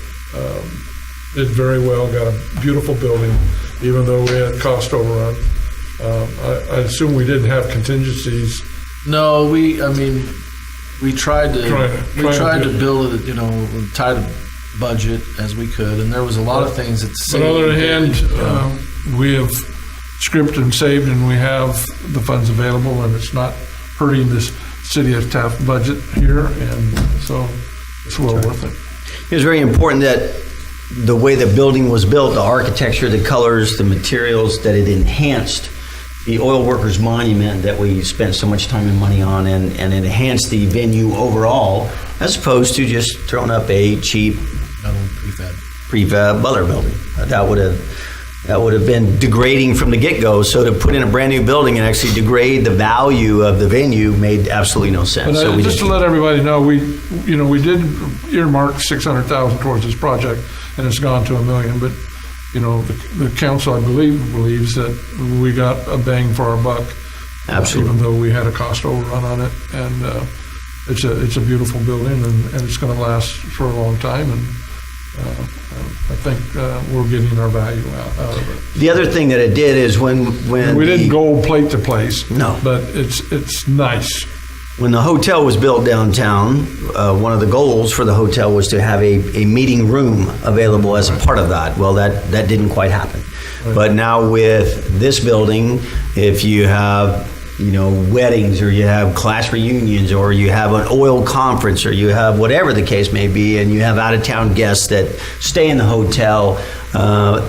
did very well, got a beautiful building, even though we had cost overrun. I assume we didn't have contingencies. No, we tried to build it, tight a budget as we could, and there was a lot of things that the city. But on the other hand, we have scripted and saved, and we have the funds available, and it's not hurting this City of Taft budget here, and so it's well worth it. It was very important that the way the building was built, the architecture, the colors, the materials, that it enhanced the oil workers monument that we spent so much time and money on, and enhanced the venue overall, as opposed to just throwing up a cheap prefab Butler building. That would have been degrading from the get-go. So to put in a brand new building and actually degrade the value of the venue made absolutely no sense. But just to let everybody know, we did earmark $600,000 towards this project, and it's gone to $1 million. But the council, I believe, believes that we got a bang for our buck. Absolutely. Even though we had a cost overrun on it, and it's a beautiful building, and it's going to last for a long time, and I think we're getting our value out of it. The other thing that it did is when we didn't gold plate the place. No, but it's nice. When the hotel was built downtown, one of the goals for the hotel was to have a meeting room available as a part of that. Well, that didn't quite happen. Right. But now with this building, if you have weddings, or you have class reunions, or you have an oil conference, or you have whatever the case may be, and you have out-of-town guests that stay in the hotel,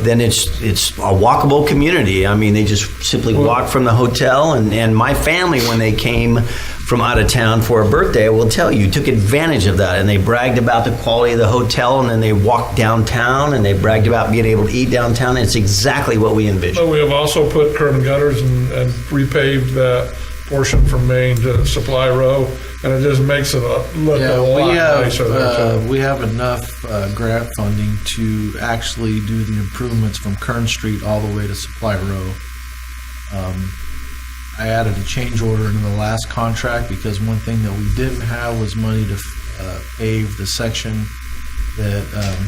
then it's a walkable community. I mean, they just simply walk from the hotel, and my family, when they came from out of town for a birthday, I will tell you, took advantage of that, and they bragged about the quality of the hotel, and then they walked downtown, and they bragged about being able to eat downtown. It's exactly what we envisioned. But we have also put curb and gutters and repaved that portion from Main to Supply Row, and it just makes it look a lot nicer there. We have enough grant funding to actually do the improvements from Kern Street all the way to Supply Row. I added a change order in the last contract because one thing that we didn't have was money to pave the section that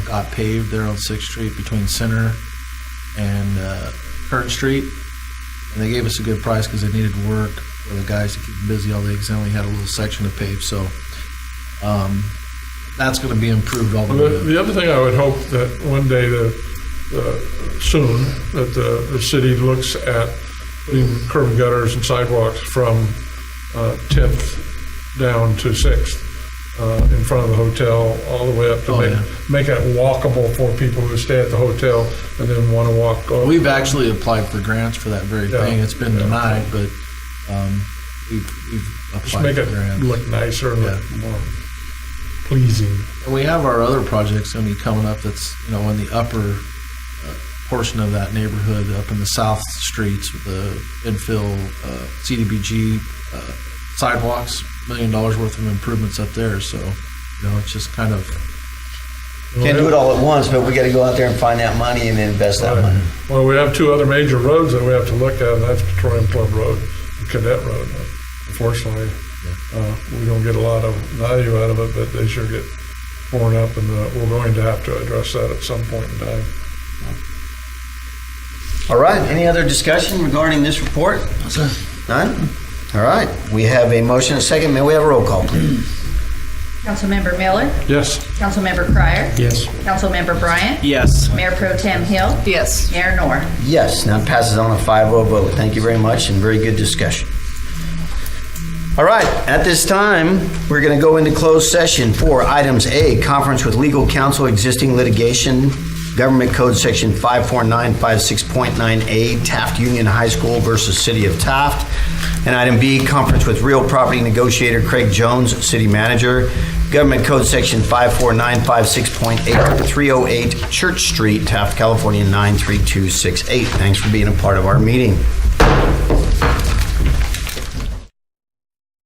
got paved there on 6th Street between Center and Kern Street. And they gave us a good price because they needed work for the guys to keep them busy all day because they only had a little section to pave. So that's going to be improved all the way. The other thing I would hope that one day, soon, that the city looks at putting curb and gutters and sidewalks from 10th down to 6th in front of the hotel, all the way up to make it walkable for people who stay at the hotel and then want to walk. We've actually applied for grants for that very thing. It's been denied, but we've applied just make for it grants. look nicer and look more pleasing. And we have our other projects going to be coming up that's, in the upper portion of that neighborhood, up in the south streets with the infill CDBG sidewalks, $1 million worth of improvements up there. So, it's just kind of... Can't do it all at once, but we got to go out there and find that money and invest that money. Well, we have two other major roads that we have to look at, and that's Petroleum Club Road and Cadet Road. Unfortunately, we don't get a lot of value out of it, but they sure get torn up, and we're going to have to address that at some point in time. All right, any other discussion regarding this report? No, sir. None? All right, we have a motion, a second. May we have a roll call, please? Councilmember Miller? Yes. Councilmember Cryer? Yes. Councilmember Bryant? Yes. Mayor Pro Tem Hill? Yes. Mayor Noor? Yes, now it passes on a 5-0 vote. Thank you very much, and very good discussion. All right, at this time, we're going to go into closed session for items A, conference with legal counsel, existing litigation, Government Code Section 54956.9A, Taft Union High School versus City of Taft. And item B, conference with real property negotiator Craig Jones, City Manager, Government Code Section 54956.8, 308 Church Street, Taft, California 93268. Thanks for being a part of our meeting.